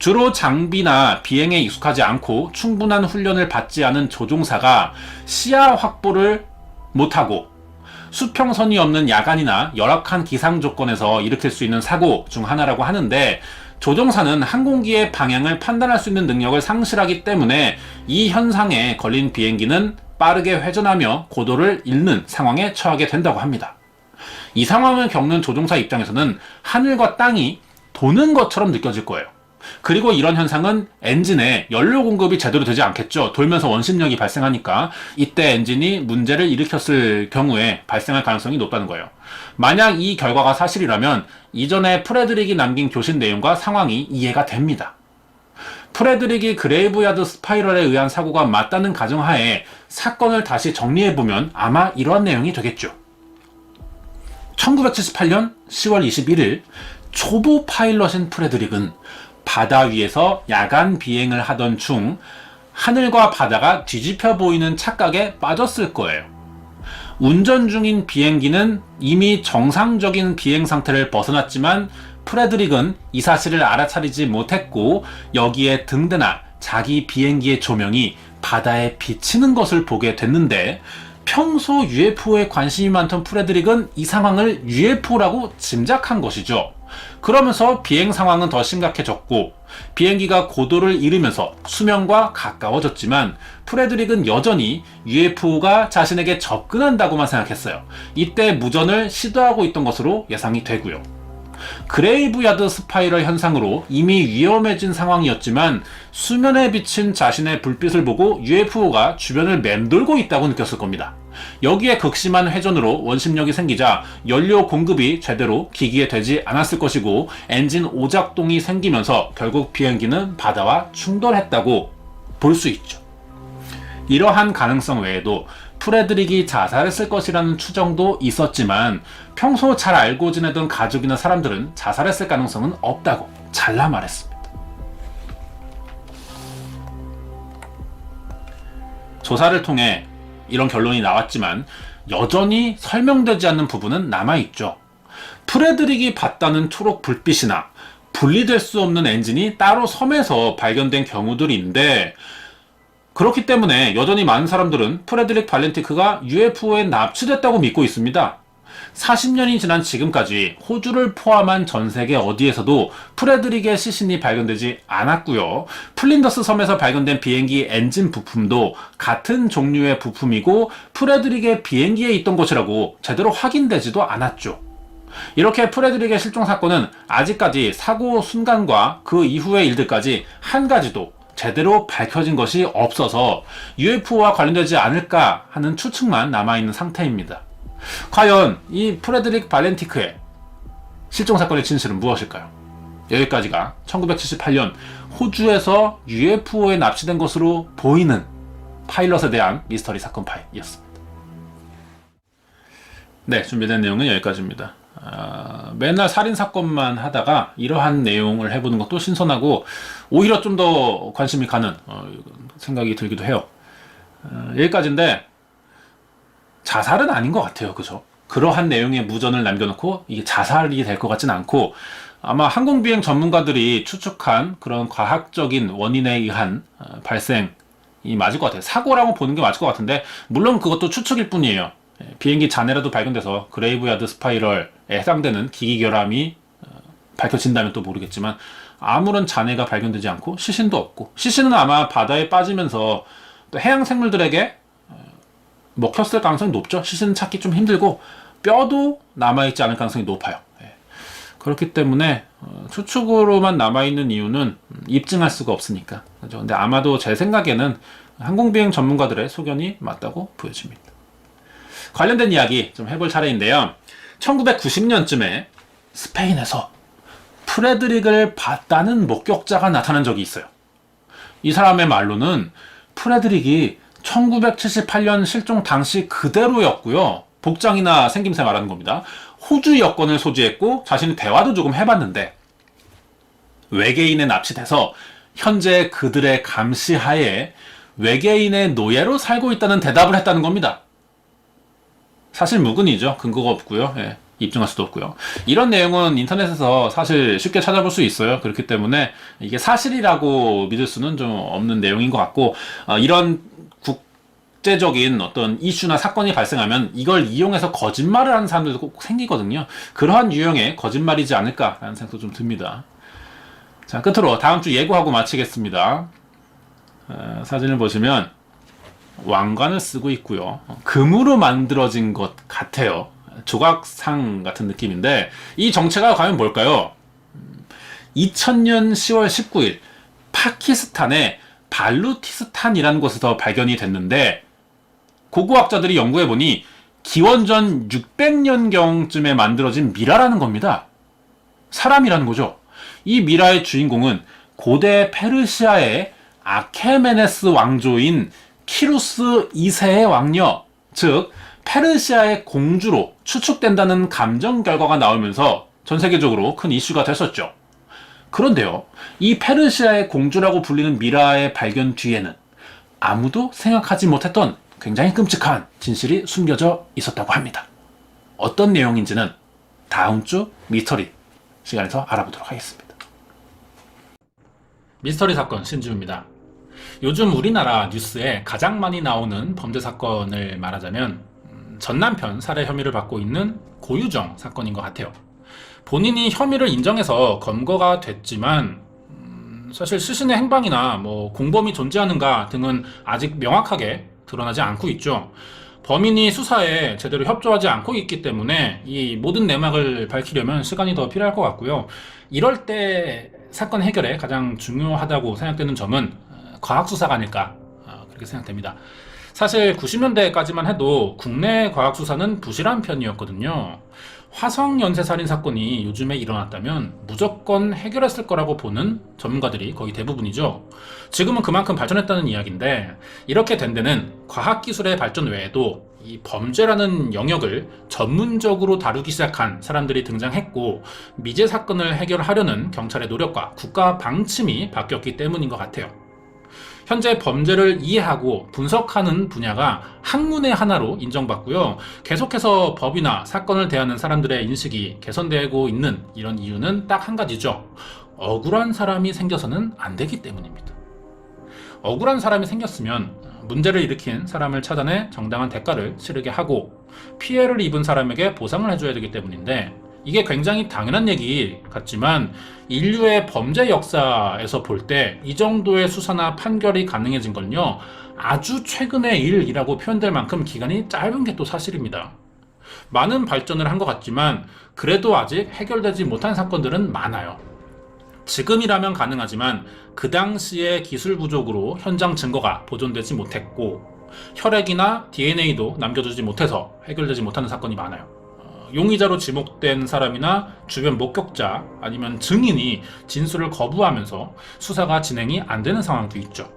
주로 장비나 비행에 익숙하지 않고 충분한 훈련을 받지 않은 조종사가 시야 확보를 못하고 수평선이 없는 야간이나 열악한 기상 조건에서 일으킬 수 있는 사고 중 하나라고 하는데 조종사는 항공기의 방향을 판단할 수 있는 능력을 상실하기 때문에 이 현상에 걸린 비행기는 빠르게 회전하며 고도를 잃는 상황에 처하게 된다고 합니다. 이 상황을 겪는 조종사 입장에서는 하늘과 땅이 도는 것처럼 느껴질 거예요. 그리고 이런 현상은 엔진에 연료 공급이 제대로 되지 않겠죠. 돌면서 원심력이 발생하니까 이때 엔진이 문제를 일으켰을 경우에 발생할 가능성이 높다는 거예요. 만약 이 결과가 사실이라면 이전에 프레드릭이 남긴 교신 내용과 상황이 이해가 됩니다. 프레드릭이 그레이브야드 스파이럴에 의한 사고가 맞다는 가정하에 사건을 다시 정리해보면 아마 이러한 내용이 되겠죠. 1978년 10월 21일 초보 파일럿인 프레드릭은 바다 위에서 야간 비행을 하던 중 하늘과 바다가 뒤집혀 보이는 착각에 빠졌을 거예요. 운전 중인 비행기는 이미 정상적인 비행 상태를 벗어났지만 프레드릭은 이 사실을 알아차리지 못했고 여기에 등대나 자기 비행기의 조명이 바다에 비치는 것을 보게 됐는데 평소 UFO에 관심이 많던 프레드릭은 이 상황을 UFO라고 짐작한 것이죠. 그러면서 비행 상황은 더 심각해졌고 비행기가 고도를 잃으면서 수면과 가까워졌지만 프레드릭은 여전히 UFO가 자신에게 접근한다고만 생각했어요. 이때 무전을 시도하고 있던 것으로 예상이 되고요. 그레이브야드 스파이럴 현상으로 이미 위험해진 상황이었지만 수면에 비친 자신의 불빛을 보고 UFO가 주변을 맴돌고 있다고 느꼈을 겁니다. 여기에 극심한 회전으로 원심력이 생기자 연료 공급이 제대로 기기에 되지 않았을 것이고 엔진 오작동이 생기면서 결국 비행기는 바다와 충돌했다고 볼 수 있죠. 이러한 가능성 외에도 프레드릭이 자살했을 것이라는 추정도 있었지만 평소 잘 알고 지내던 가족이나 사람들은 자살했을 가능성은 없다고 잘라 말했습니다. 조사를 통해 이런 결론이 나왔지만 여전히 설명되지 않는 부분은 남아있죠. 프레드릭이 봤다는 초록 불빛이나 분리될 수 없는 엔진이 따로 섬에서 발견된 경우들인데 그렇기 때문에 여전히 많은 사람들은 프레드릭 발렌티크가 UFO에 납치됐다고 믿고 있습니다. 40년이 지난 지금까지 호주를 포함한 전 세계 어디에서도 프레드릭의 시신이 발견되지 않았고요. 플린더스 섬에서 발견된 비행기 엔진 부품도 같은 종류의 부품이고 프레드릭의 비행기에 있던 것이라고 제대로 확인되지도 않았죠. 이렇게 프레드릭의 실종 사건은 아직까지 사고 순간과 그 이후의 일들까지 한 가지도 제대로 밝혀진 것이 없어서 UFO와 관련되지 않을까 하는 추측만 남아있는 상태입니다. 과연 이 프레드릭 발렌티크의 실종 사건의 진실은 무엇일까요? 여기까지가 1978년 호주에서 UFO에 납치된 것으로 보이는 파일럿에 대한 미스터리 사건 파일이었습니다. 네, 준비된 내용은 여기까지입니다. 맨날 살인사건만 하다가 이러한 내용을 해보는 것도 신선하고 오히려 좀 더 관심이 가는 생각이 들기도 해요. 여기까지인데 자살은 아닌 것 같아요. 그죠? 그러한 내용의 무전을 남겨놓고 이게 자살이 될 것 같진 않고 아마 항공비행 전문가들이 추측한 그런 과학적인 원인에 의한 발생이 맞을 것 같아요. 사고라고 보는 게 맞을 것 같은데 물론 그것도 추측일 뿐이에요. 비행기 잔해라도 발견돼서 그레이브야드 스파이럴에 해당되는 기기 결함이 밝혀진다면 또 모르겠지만 아무런 잔해가 발견되지 않고 시신도 없고 시신은 아마 바다에 빠지면서 또 해양 생물들에게 먹혔을 가능성이 높죠. 시신은 찾기 좀 힘들고 뼈도 남아있지 않을 가능성이 높아요. 그렇기 때문에 추측으로만 남아있는 이유는 입증할 수가 없으니까. 그죠? 근데 아마도 제 생각에는 항공비행 전문가들의 소견이 맞다고 보여집니다. 관련된 이야기 좀 해볼 차례인데요. 1990년쯤에 스페인에서 프레드릭을 봤다는 목격자가 나타난 적이 있어요. 이 사람의 말로는 프레드릭이 1978년 실종 당시 그대로였고요. 복장이나 생김새 말하는 겁니다. 호주 여권을 소지했고 자신이 대화도 조금 해봤는데 외계인에 납치돼서 현재 그들의 감시하에 외계인의 노예로 살고 있다는 대답을 했다는 겁니다. 사실 무근이죠. 근거가 없고요. 입증할 수도 없고요. 이런 내용은 인터넷에서 사실 쉽게 찾아볼 수 있어요. 그렇기 때문에 이게 사실이라고 믿을 수는 좀 없는 내용인 것 같고 이런 국제적인 어떤 이슈나 사건이 발생하면 이걸 이용해서 거짓말을 하는 사람들도 꼭 생기거든요. 그러한 유형의 거짓말이지 않을까라는 생각도 좀 듭니다. 자, 끝으로 다음 주 예고하고 마치겠습니다. 사진을 보시면 왕관을 쓰고 있고요. 금으로 만들어진 것 같아요. 조각상 같은 느낌인데 이 정체가 과연 뭘까요? 2000년 10월 19일 파키스탄의 발루티스탄이라는 곳에서 발견이 됐는데 고고학자들이 연구해보니 기원전 600년경쯤에 만들어진 미라라는 겁니다. 사람이라는 거죠. 이 미라의 주인공은 고대 페르시아의 아케메네스 왕조인 키루스 2세의 왕녀, 즉 페르시아의 공주로 추측된다는 감정 결과가 나오면서 전 세계적으로 큰 이슈가 됐었죠. 그런데요, 이 페르시아의 공주라고 불리는 미라의 발견 뒤에는 아무도 생각하지 못했던 굉장히 끔찍한 진실이 숨겨져 있었다고 합니다. 어떤 내용인지는 다음 주 미스터리 시간에서 알아보도록 하겠습니다. 미스터리 사건 신지우입니다. 요즘 우리나라 뉴스에 가장 많이 나오는 범죄 사건을 말하자면 전남편 살해 혐의를 받고 있는 고유정 사건인 것 같아요. 본인이 혐의를 인정해서 검거가 됐지만 사실 시신의 행방이나 공범이 존재하는가 등은 아직 명확하게 드러나지 않고 있죠. 범인이 수사에 제대로 협조하지 않고 있기 때문에 이 모든 내막을 밝히려면 시간이 더 필요할 것 같고요. 이럴 때 사건 해결에 가장 중요하다고 생각되는 점은 과학수사가 아닐까 그렇게 생각됩니다. 사실 90년대까지만 해도 국내 과학수사는 부실한 편이었거든요. 화성 연쇄살인 사건이 요즘에 일어났다면 무조건 해결했을 거라고 보는 전문가들이 거의 대부분이죠. 지금은 그만큼 발전했다는 이야기인데 이렇게 된 데는 과학기술의 발전 외에도 이 범죄라는 영역을 전문적으로 다루기 시작한 사람들이 등장했고 미제 사건을 해결하려는 경찰의 노력과 국가 방침이 바뀌었기 때문인 것 같아요. 현재 범죄를 이해하고 분석하는 분야가 학문의 하나로 인정받고요. 계속해서 법이나 사건을 대하는 사람들의 인식이 개선되고 있는 이런 이유는 딱 한 가지죠. 억울한 사람이 생겨서는 안 되기 때문입니다. 억울한 사람이 생겼으면 문제를 일으킨 사람을 찾아내 정당한 대가를 치르게 하고 피해를 입은 사람에게 보상을 해줘야 되기 때문인데 이게 굉장히 당연한 얘기 같지만 인류의 범죄 역사에서 볼 때 이 정도의 수사나 판결이 가능해진 건요 아주 최근의 일이라고 표현될 만큼 기간이 짧은 게 또 사실입니다. 많은 발전을 한 것 같지만 그래도 아직 해결되지 못한 사건들은 많아요. 지금이라면 가능하지만 그 당시의 기술 부족으로 현장 증거가 보존되지 못했고 혈액이나 DNA도 남겨두지 못해서 해결되지 못하는 사건이 많아요. 용의자로 지목된 사람이나 주변 목격자 아니면 증인이 진술을 거부하면서 수사가 진행이 안 되는 상황도 있죠.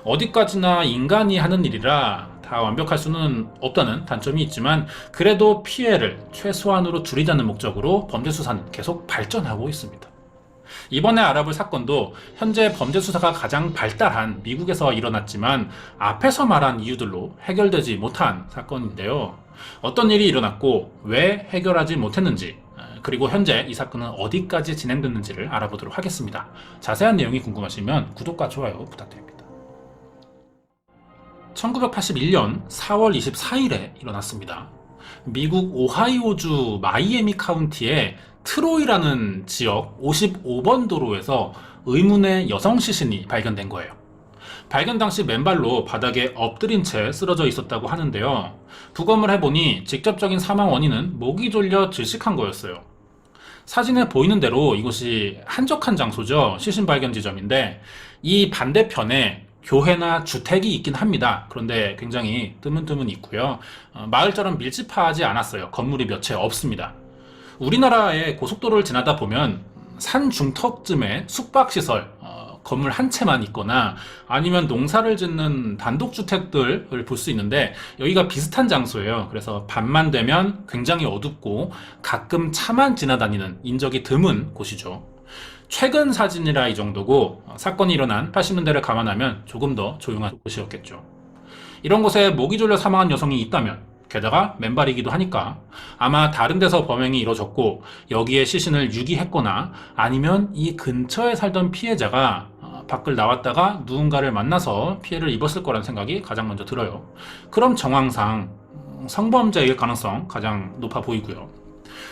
어디까지나 인간이 하는 일이라 다 완벽할 수는 없다는 단점이 있지만 그래도 피해를 최소한으로 줄이자는 목적으로 범죄 수사는 계속 발전하고 있습니다. 이번에 알아볼 사건도 현재 범죄 수사가 가장 발달한 미국에서 일어났지만 앞에서 말한 이유들로 해결되지 못한 사건인데요. 어떤 일이 일어났고 왜 해결하지 못했는지 그리고 현재 이 사건은 어디까지 진행됐는지를 알아보도록 하겠습니다. 자세한 내용이 궁금하시면 구독과 좋아요 부탁드립니다. 1981년 4월 24일에 일어났습니다. 미국 오하이오주 마이애미 카운티의 트로이라는 지역 55번 도로에서 의문의 여성 시신이 발견된 거예요. 발견 당시 맨발로 바닥에 엎드린 채 쓰러져 있었다고 하는데요. 부검을 해보니 직접적인 사망 원인은 목이 졸려 질식한 거였어요. 사진에 보이는 대로 이곳이 한적한 장소죠. 시신 발견 지점인데 이 반대편에 교회나 주택이 있긴 합니다. 그런데 굉장히 드문드문 있고요. 마을처럼 밀집하지 않았어요. 건물이 몇 채 없습니다. 우리나라의 고속도로를 지나다 보면 산 중턱쯤에 숙박시설, 건물 한 채만 있거나 아니면 농사를 짓는 단독주택들을 볼 수 있는데 여기가 비슷한 장소예요. 그래서 밤만 되면 굉장히 어둡고 가끔 차만 지나다니는 인적이 드문 곳이죠. 최근 사진이라 이 정도고 사건이 일어난 80년대를 감안하면 조금 더 조용한 곳이었겠죠. 이런 곳에 목이 졸려 사망한 여성이 있다면 게다가 맨발이기도 하니까 아마 다른 데서 범행이 이뤄졌고 여기에 시신을 유기했거나 아니면 이 근처에 살던 피해자가 밖을 나왔다가 누군가를 만나서 피해를 입었을 거라는 생각이 가장 먼저 들어요. 그럼 정황상 성범죄일 가능성 가장 높아 보이고요.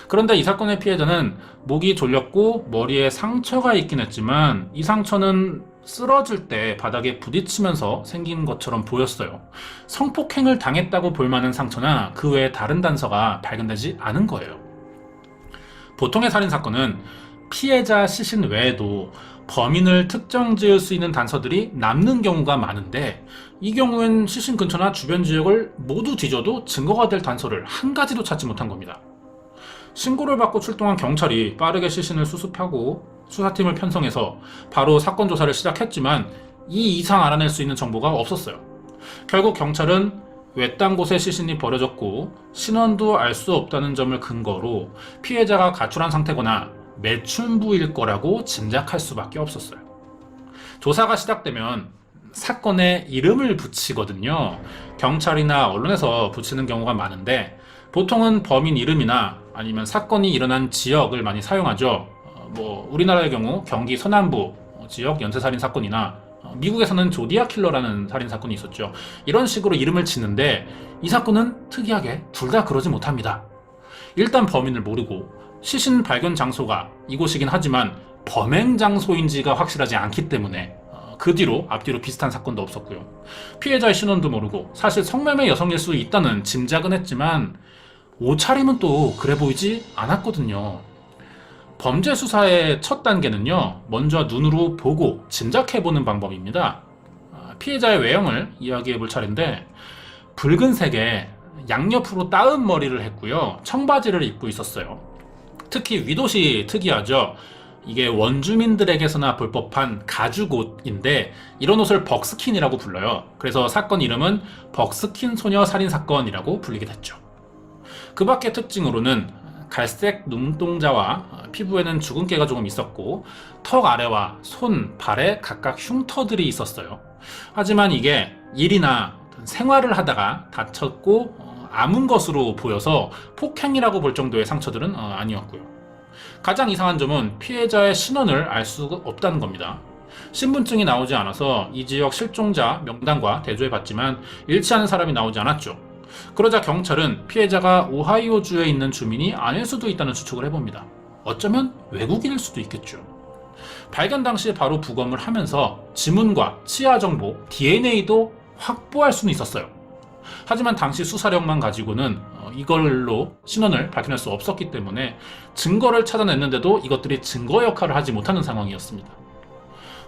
그런데 이 사건의 피해자는 목이 졸렸고 머리에 상처가 있긴 했지만 이 상처는 쓰러질 때 바닥에 부딪히면서 생긴 것처럼 보였어요. 성폭행을 당했다고 볼 만한 상처나 그 외에 다른 단서가 발견되지 않은 거예요. 보통의 살인사건은 피해자 시신 외에도 범인을 특정 지을 수 있는 단서들이 남는 경우가 많은데 이 경우엔 시신 근처나 주변 지역을 모두 뒤져도 증거가 될 단서를 한 가지도 찾지 못한 겁니다. 신고를 받고 출동한 경찰이 빠르게 시신을 수습하고 수사팀을 편성해서 바로 사건 조사를 시작했지만 이 이상 알아낼 수 있는 정보가 없었어요. 결국 경찰은 외딴 곳에 시신이 버려졌고 신원도 알 수 없다는 점을 근거로 피해자가 가출한 상태거나 매춘부일 거라고 짐작할 수밖에 없었어요. 조사가 시작되면 사건에 이름을 붙이거든요. 경찰이나 언론에서 붙이는 경우가 많은데 보통은 범인 이름이나 아니면 사건이 일어난 지역을 많이 사용하죠. 우리나라의 경우 경기 서남부 지역 연쇄살인 사건이나 미국에서는 조디악 킬러라는 살인사건이 있었죠. 이런 식으로 이름을 짓는데 이 사건은 특이하게 둘 다 그러지 못합니다. 일단 범인을 모르고 시신 발견 장소가 이곳이긴 하지만 범행 장소인지가 확실하지 않기 때문에 그 뒤로 앞뒤로 비슷한 사건도 없었고요. 피해자의 신원도 모르고 사실 성매매 여성일 수 있다는 짐작은 했지만 옷차림은 또 그래 보이지 않았거든요. 범죄 수사의 첫 단계는요, 먼저 눈으로 보고 짐작해보는 방법입니다. 피해자의 외형을 이야기해볼 차례인데 붉은색의 양옆으로 따은 머리를 했고요, 청바지를 입고 있었어요. 특히 윗옷이 특이하죠. 이게 원주민들에게서나 볼 법한 가죽옷인데 이런 옷을 벅스킨이라고 불러요. 그래서 사건 이름은 벅스킨 소녀 살인사건이라고 불리게 됐죠. 그 밖의 특징으로는 갈색 눈동자와 피부에는 주근깨가 조금 있었고 턱 아래와 손, 발에 각각 흉터들이 있었어요. 하지만 이게 일이나 생활을 하다가 다쳤고 아문 것으로 보여서 폭행이라고 볼 정도의 상처들은 아니었고요. 가장 이상한 점은 피해자의 신원을 알 수가 없다는 겁니다. 신분증이 나오지 않아서 이 지역 실종자 명단과 대조해봤지만 일치하는 사람이 나오지 않았죠. 그러자 경찰은 피해자가 오하이오주에 있는 주민이 아닐 수도 있다는 추측을 해봅니다. 어쩌면 외국인일 수도 있겠죠. 발견 당시 바로 부검을 하면서 지문과 치아 정보, DNA도 확보할 수는 있었어요. 하지만 당시 수사력만 가지고는 이걸로 신원을 밝혀낼 수 없었기 때문에 증거를 찾아냈는데도 이것들이 증거 역할을 하지 못하는 상황이었습니다.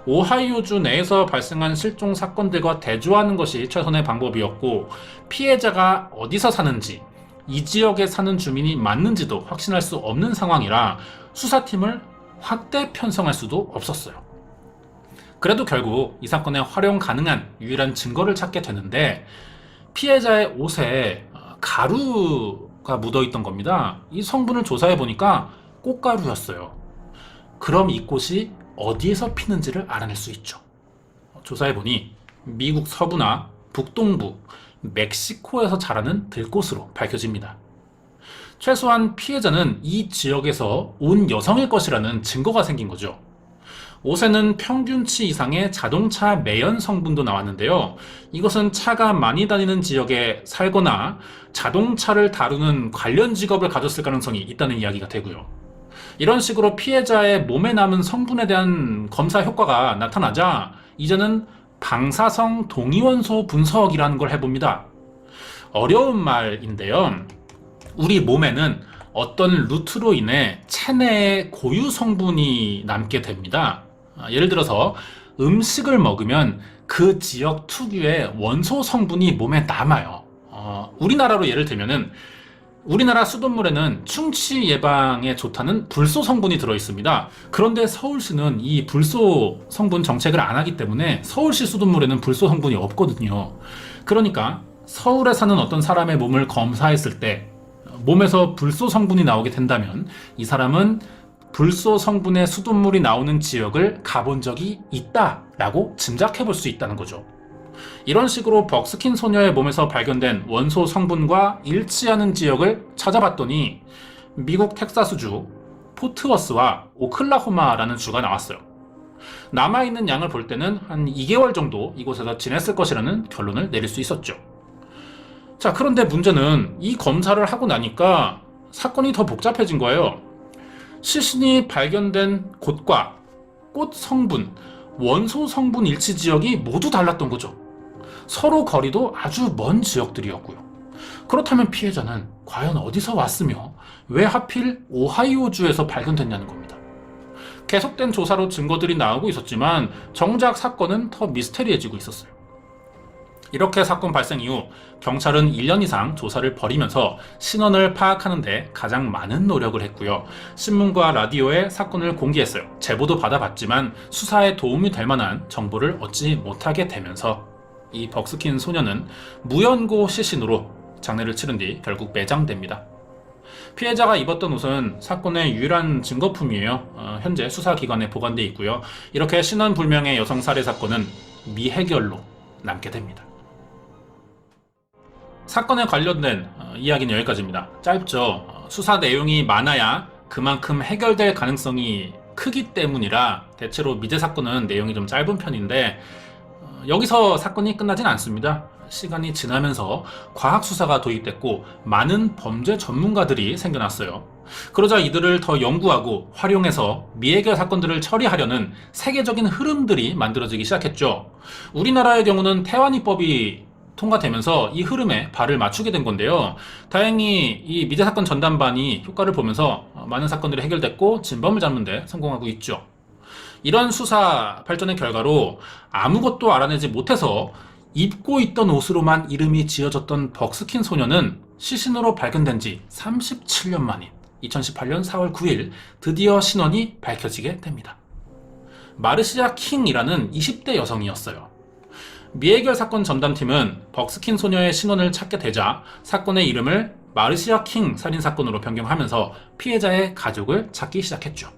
오하이오주 내에서 발생한 실종 사건들과 대조하는 것이 최선의 방법이었고 피해자가 어디서 사는지, 이 지역에 사는 주민이 맞는지도 확신할 수 없는 상황이라 수사팀을 확대 편성할 수도 없었어요. 그래도 결국 이 사건에 활용 가능한 유일한 증거를 찾게 되는데 피해자의 옷에 가루가 묻어있던 겁니다. 이 성분을 조사해보니까 꽃가루였어요. 그럼 이 꽃이 어디에서 피는지를 알아낼 수 있죠. 조사해보니 미국 서부나 북동부, 멕시코에서 자라는 들꽃으로 밝혀집니다. 최소한 피해자는 이 지역에서 온 여성일 것이라는 증거가 생긴 거죠. 옷에는 평균치 이상의 자동차 매연 성분도 나왔는데요. 이것은 차가 많이 다니는 지역에 살거나 자동차를 다루는 관련 직업을 가졌을 가능성이 있다는 이야기가 되고요. 이런 식으로 피해자의 몸에 남은 성분에 대한 검사 효과가 나타나자 이제는 방사성 동위원소 분석이라는 걸 해봅니다. 어려운 말인데요. 우리 몸에는 어떤 루트로 인해 체내에 고유 성분이 남게 됩니다. 예를 들어서 음식을 먹으면 그 지역 특유의 원소 성분이 몸에 남아요. 우리나라로 예를 들면은 우리나라 수돗물에는 충치 예방에 좋다는 불소 성분이 들어있습니다. 그런데 서울시는 이 불소 성분 정책을 안 하기 때문에 서울시 수돗물에는 불소 성분이 없거든요. 그러니까 서울에 사는 어떤 사람의 몸을 검사했을 때 몸에서 불소 성분이 나오게 된다면 이 사람은 불소 성분의 수돗물이 나오는 지역을 가본 적이 있다라고 짐작해 볼 수 있다는 거죠. 이런 식으로 벅스킨 소녀의 몸에서 발견된 원소 성분과 일치하는 지역을 찾아봤더니 미국 텍사스주, 포트워스와 오클라호마라는 주가 나왔어요. 남아있는 양을 볼 때는 한 2개월 정도 이곳에서 지냈을 것이라는 결론을 내릴 수 있었죠. 자, 그런데 문제는 이 검사를 하고 나니까 사건이 더 복잡해진 거예요. 시신이 발견된 곳과 꽃 성분, 원소 성분 일치 지역이 모두 달랐던 거죠. 서로 거리도 아주 먼 지역들이었고요. 그렇다면 피해자는 과연 어디서 왔으며 왜 하필 오하이오주에서 발견됐냐는 겁니다. 계속된 조사로 증거들이 나오고 있었지만 정작 사건은 더 미스테리해지고 있었어요. 이렇게 사건 발생 이후 경찰은 1년 이상 조사를 벌이면서 신원을 파악하는 데 가장 많은 노력을 했고요. 신문과 라디오에 사건을 공개했어요. 제보도 받아봤지만 수사에 도움이 될 만한 정보를 얻지 못하게 되면서 이 벅스킨 소녀는 무연고 시신으로 장례를 치른 뒤 결국 매장됩니다. 피해자가 입었던 옷은 사건의 유일한 증거품이에요. 현재 수사기관에 보관돼 있고요. 이렇게 신원불명의 여성 살해 사건은 미해결로 남게 됩니다. 사건에 관련된 이야기는 여기까지입니다. 짧죠. 수사 내용이 많아야 그만큼 해결될 가능성이 크기 때문이라 대체로 미제 사건은 내용이 좀 짧은 편인데 여기서 사건이 끝나진 않습니다. 시간이 지나면서 과학 수사가 도입됐고 많은 범죄 전문가들이 생겨났어요. 그러자 이들을 더 연구하고 활용해서 미해결 사건들을 처리하려는 세계적인 흐름들이 만들어지기 시작했죠. 우리나라의 경우는 태완이법이 통과되면서 이 흐름에 발을 맞추게 된 건데요. 다행히 이 미제 사건 전담반이 효과를 보면서 많은 사건들이 해결됐고 진범을 잡는 데 성공하고 있죠. 이런 수사 발전의 결과로 아무것도 알아내지 못해서 입고 있던 옷으로만 이름이 지어졌던 벅스킨 소녀는 시신으로 발견된 지 37년 만인 2018년 4월 9일 드디어 신원이 밝혀지게 됩니다. 마르시아 킹이라는 20대 여성이었어요. 미해결 사건 전담팀은 벅스킨 소녀의 신원을 찾게 되자 사건의 이름을 마르시아 킹 살인사건으로 변경하면서 피해자의 가족을 찾기 시작했죠.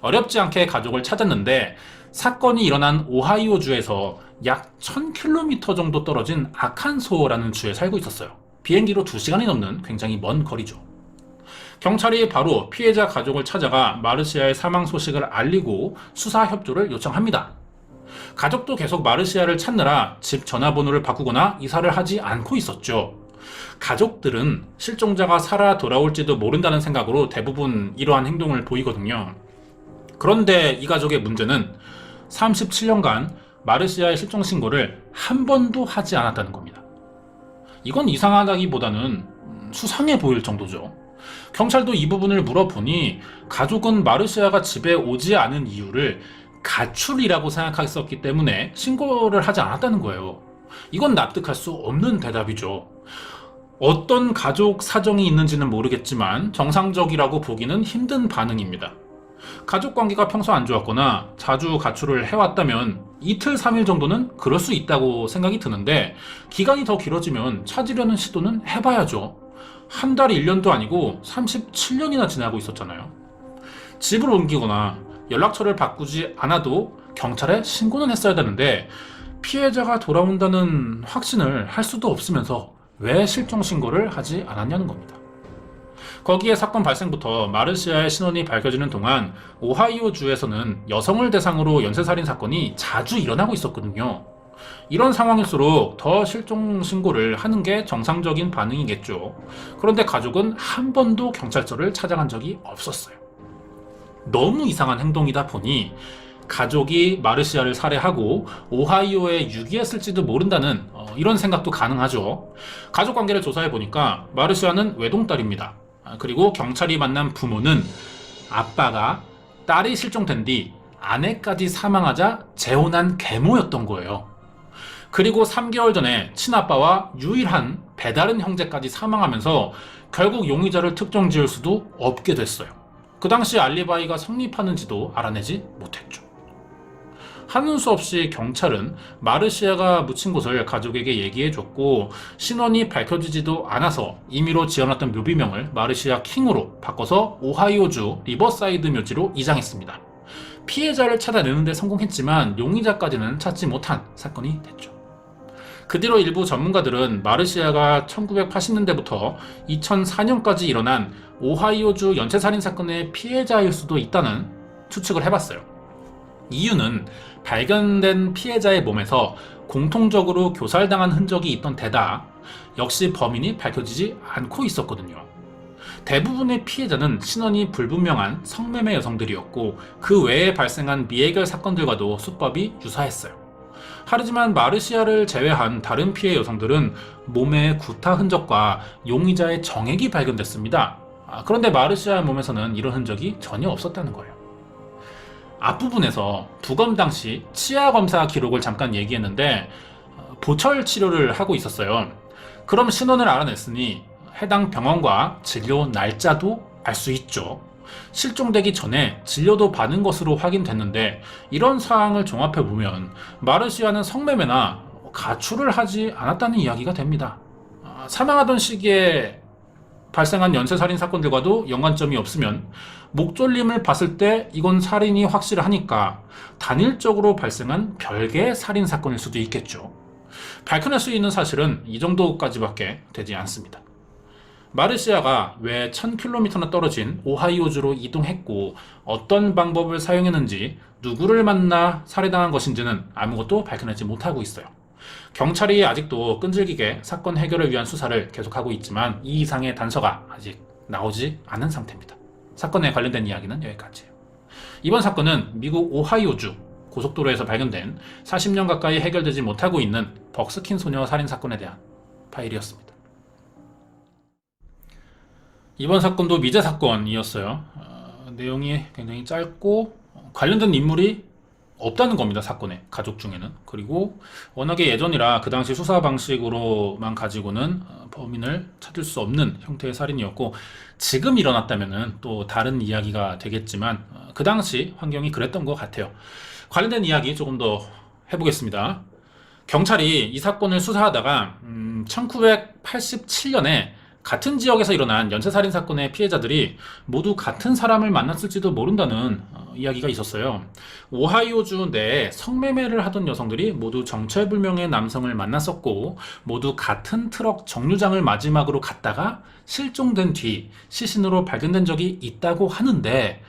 어렵지 않게 가족을 찾았는데 사건이 일어난 오하이오주에서 약 1000km 정도 떨어진 아칸소라는 주에 살고 있었어요. 비행기로 2시간이 넘는 굉장히 먼 거리죠. 경찰이 바로 피해자 가족을 찾아가 마르시아의 사망 소식을 알리고 수사 협조를 요청합니다. 가족도 계속 마르시아를 찾느라 집 전화번호를 바꾸거나 이사를 하지 않고 있었죠. 가족들은 실종자가 살아 돌아올지도 모른다는 생각으로 대부분 이러한 행동을 보이거든요. 그런데 이 가족의 문제는 37년간 마르시아의 실종 신고를 한 번도 하지 않았다는 겁니다. 이건 이상하다기보다는 수상해 보일 정도죠. 경찰도 이 부분을 물어보니 가족은 마르시아가 집에 오지 않은 이유를 가출이라고 생각했었기 때문에 신고를 하지 않았다는 거예요. 이건 납득할 수 없는 대답이죠. 어떤 가족 사정이 있는지는 모르겠지만 정상적이라고 보기는 힘든 반응입니다. 가족 관계가 평소 안 좋았거나 자주 가출을 해왔다면 이틀, 3일 정도는 그럴 수 있다고 생각이 드는데 기간이 더 길어지면 찾으려는 시도는 해봐야죠. 한 달, 1년도 아니고 37년이나 지나고 있었잖아요. 집을 옮기거나 연락처를 바꾸지 않아도 경찰에 신고는 했어야 되는데 피해자가 돌아온다는 확신을 할 수도 없으면서 왜 실종 신고를 하지 않았냐는 겁니다. 거기에 사건 발생부터 마르시아의 신원이 밝혀지는 동안 오하이오주에서는 여성을 대상으로 연쇄살인 사건이 자주 일어나고 있었거든요. 이런 상황일수록 더 실종 신고를 하는 게 정상적인 반응이겠죠. 그런데 가족은 한 번도 경찰서를 찾아간 적이 없었어요. 너무 이상한 행동이다 보니 가족이 마르시아를 살해하고 오하이오에 유기했을지도 모른다는 이런 생각도 가능하죠. 가족 관계를 조사해 보니까 마르시아는 외동딸입니다. 그리고 경찰이 만난 부모는 아빠가 딸이 실종된 뒤 아내까지 사망하자 재혼한 계모였던 거예요. 그리고 3개월 전에 친아빠와 유일한 배다른 형제까지 사망하면서 결국 용의자를 특정 지을 수도 없게 됐어요. 그 당시 알리바이가 성립하는지도 알아내지 못했죠. 하는 수 없이 경찰은 마르시아가 묻힌 곳을 가족에게 얘기해줬고 신원이 밝혀지지도 않아서 임의로 지어놨던 묘비명을 마르시아 킹으로 바꿔서 오하이오주 리버사이드 묘지로 이장했습니다. 피해자를 찾아내는 데 성공했지만 용의자까지는 찾지 못한 사건이 됐죠. 그 뒤로 일부 전문가들은 마르시아가 1980년대부터 2004년까지 일어난 오하이오주 연쇄살인 사건의 피해자일 수도 있다는 추측을 해봤어요. 이유는 발견된 피해자의 몸에서 공통적으로 교살당한 흔적이 있던 데다 역시 범인이 밝혀지지 않고 있었거든요. 대부분의 피해자는 신원이 불분명한 성매매 여성들이었고 그 외에 발생한 미해결 사건들과도 수법이 유사했어요. 하지만 마르시아를 제외한 다른 피해 여성들은 몸에 구타 흔적과 용의자의 정액이 발견됐습니다. 그런데 마르시아의 몸에서는 이런 흔적이 전혀 없었다는 거예요. 앞부분에서 부검 당시 치아 검사 기록을 잠깐 얘기했는데 보철 치료를 하고 있었어요. 그럼 신원을 알아냈으니 해당 병원과 진료 날짜도 알 수 있죠. 실종되기 전에 진료도 받은 것으로 확인됐는데 이런 사항을 종합해보면 마르시아는 성매매나 가출을 하지 않았다는 이야기가 됩니다. 사망하던 시기에 발생한 연쇄살인 사건들과도 연관점이 없으면 목졸림을 봤을 때 이건 살인이 확실하니까 단일적으로 발생한 별개의 살인 사건일 수도 있겠죠. 밝혀낼 수 있는 사실은 이 정도까지밖에 되지 않습니다. 마르시아가 왜 1000km나 떨어진 오하이오주로 이동했고 어떤 방법을 사용했는지 누구를 만나 살해당한 것인지는 아무것도 밝혀내지 못하고 있어요. 경찰이 아직도 끈질기게 사건 해결을 위한 수사를 계속하고 있지만 이 이상의 단서가 아직 나오지 않은 상태입니다. 사건에 관련된 이야기는 여기까지예요. 이번 사건은 미국 오하이오주 고속도로에서 발견된 40년 가까이 해결되지 못하고 있는 벅스킨 소녀 살인 사건에 대한 파일이었습니다. 이번 사건도 미제 사건이었어요. 내용이 굉장히 짧고 관련된 인물이 없다는 겁니다. 사건에, 가족 중에는. 그리고 워낙에 예전이라 그 당시 수사 방식으로만 가지고는 범인을 찾을 수 없는 형태의 살인이었고, 지금 일어났다면 또 다른 이야기가 되겠지만 그 당시 환경이 그랬던 것 같아요. 관련된 이야기 조금 더 해보겠습니다. 경찰이 이 사건을 수사하다가 1987년에 같은 지역에서 일어난 연쇄살인 사건의 피해자들이 모두 같은 사람을 만났을지도 모른다는 이야기가 있었어요. 오하이오주 내에 성매매를 하던 여성들이 모두 정체불명의 남성을 만났었고, 모두 같은 트럭 정류장을 마지막으로 갔다가 실종된 뒤 시신으로 발견된 적이 있다고 하는데,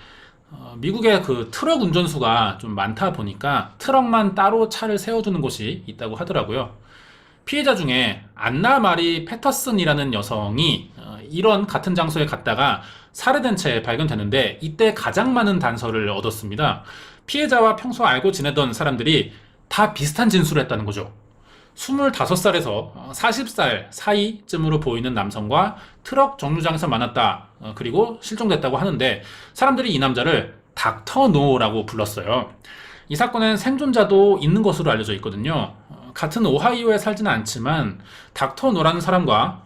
미국의 그 트럭 운전수가 좀 많다 보니까 트럭만 따로 차를 세워주는 곳이 있다고 하더라고요. 피해자 중에 안나 마리 패터슨이라는 여성이 이런 같은 장소에 갔다가 살해된 채 발견되는데, 이때 가장 많은 단서를 얻었습니다. 피해자와 평소 알고 지내던 사람들이 다 비슷한 진술을 했다는 거죠. 25살에서 40살 사이쯤으로 보이는 남성과 트럭 정류장에서 만났다, 그리고 실종됐다고 하는데, 사람들이 이 남자를 닥터 노라고 불렀어요. 이 사건엔 생존자도 있는 것으로 알려져 있거든요. 같은 오하이오에 살지는 않지만 닥터 노라는 사람과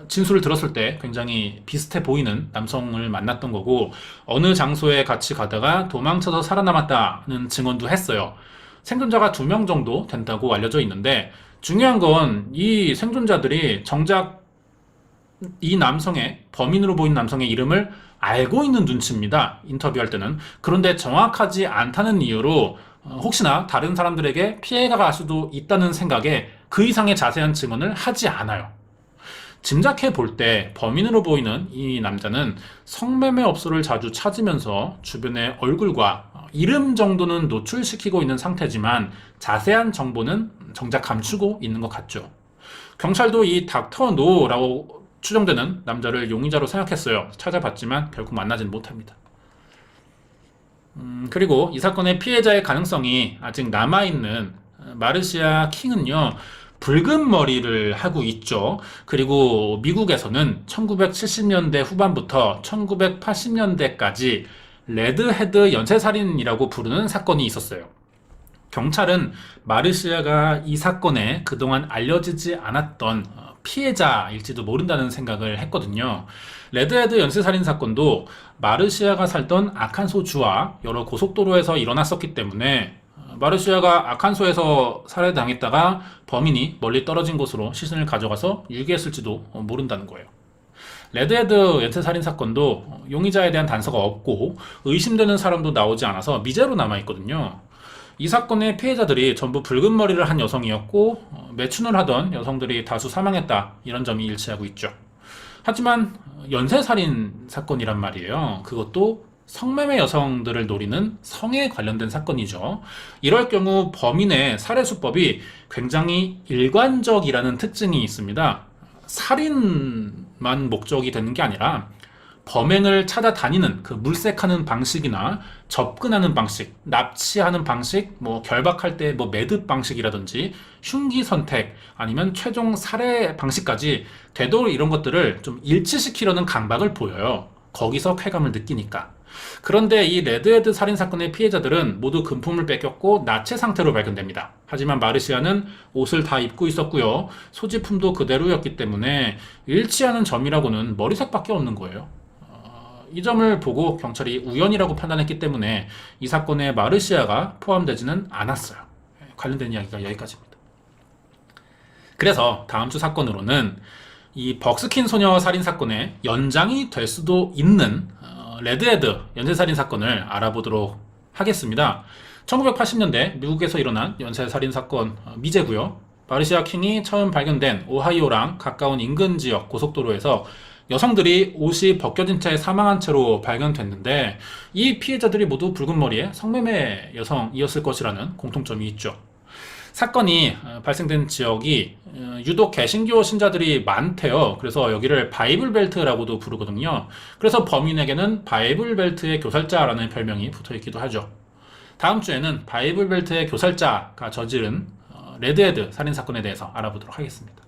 진술을 들었을 때 굉장히 비슷해 보이는 남성을 만났던 거고, 어느 장소에 같이 가다가 도망쳐서 살아남았다는 증언도 했어요. 생존자가 2명 정도 된다고 알려져 있는데, 중요한 건 이 생존자들이 정작 이 남성의, 범인으로 보이는 남성의 이름을 알고 있는 눈치입니다. 인터뷰할 때는. 그런데 정확하지 않다는 이유로 혹시나 다른 사람들에게 피해가 갈 수도 있다는 생각에 그 이상의 자세한 증언을 하지 않아요. 짐작해 볼 때 범인으로 보이는 이 남자는 성매매 업소를 자주 찾으면서 주변의 얼굴과 이름 정도는 노출시키고 있는 상태지만 자세한 정보는 정작 감추고 있는 것 같죠. 경찰도 이 닥터 노라고 추정되는 남자를 용의자로 생각했어요. 찾아봤지만 결국 만나진 못합니다. 그리고 이 사건의 피해자의 가능성이 아직 남아있는 마르시아 킹은요, 붉은 머리를 하고 있죠. 그리고 미국에서는 1970년대 후반부터 1980년대까지 레드헤드 연쇄살인이라고 부르는 사건이 있었어요. 경찰은 마르시아가 이 사건에 그동안 알려지지 않았던 피해자일지도 모른다는 생각을 했거든요. 레드헤드 연쇄살인 사건도 마르시아가 살던 아칸소주와 여러 고속도로에서 일어났었기 때문에 마르시아가 아칸소에서 살해당했다가 범인이 멀리 떨어진 곳으로 시신을 가져가서 유기했을지도 모른다는 거예요. 레드헤드 연쇄살인 사건도 용의자에 대한 단서가 없고 의심되는 사람도 나오지 않아서 미제로 남아있거든요. 이 사건의 피해자들이 전부 붉은 머리를 한 여성이었고 매춘을 하던 여성들이 다수 사망했다, 이런 점이 일치하고 있죠. 하지만 연쇄살인 사건이란 말이에요. 그것도 성매매 여성들을 노리는 성에 관련된 사건이죠. 이럴 경우 범인의 살해 수법이 굉장히 일관적이라는 특징이 있습니다. 살인만 목적이 되는 게 아니라 범행을 찾아다니는 그 물색하는 방식이나 접근하는 방식, 납치하는 방식, 결박할 때 매듭 방식이라든지 흉기 선택, 아니면 최종 살해 방식까지 되도록 이런 것들을 좀 일치시키려는 강박을 보여요. 거기서 쾌감을 느끼니까. 그런데 이 레드헤드 살인 사건의 피해자들은 모두 금품을 뺏겼고 나체 상태로 발견됩니다. 하지만 마르시아는 옷을 다 입고 있었고요. 소지품도 그대로였기 때문에 일치하는 점이라고는 머리색밖에 없는 거예요. 이 점을 보고 경찰이 우연이라고 판단했기 때문에 이 사건에 마르시아가 포함되지는 않았어요. 관련된 이야기가 여기까지입니다. 그래서 다음 주 사건으로는 이 벅스킨 소녀 살인 사건의 연장이 될 수도 있는 레드헤드 연쇄살인 사건을 알아보도록 하겠습니다. 1980년대 미국에서 일어난 연쇄살인 사건 미제고요. 마르시아 킹이 처음 발견된 오하이오랑 가까운 인근 지역 고속도로에서 여성들이 옷이 벗겨진 채 사망한 채로 발견됐는데 이 피해자들이 모두 붉은 머리의 성매매 여성이었을 것이라는 공통점이 있죠. 사건이 발생된 지역이 유독 개신교 신자들이 많대요. 그래서 여기를 바이블 벨트라고도 부르거든요. 그래서 범인에게는 바이블 벨트의 교살자라는 별명이 붙어 있기도 하죠. 다음 주에는 바이블 벨트의 교살자가 저지른 레드헤드 살인 사건에 대해서 알아보도록 하겠습니다.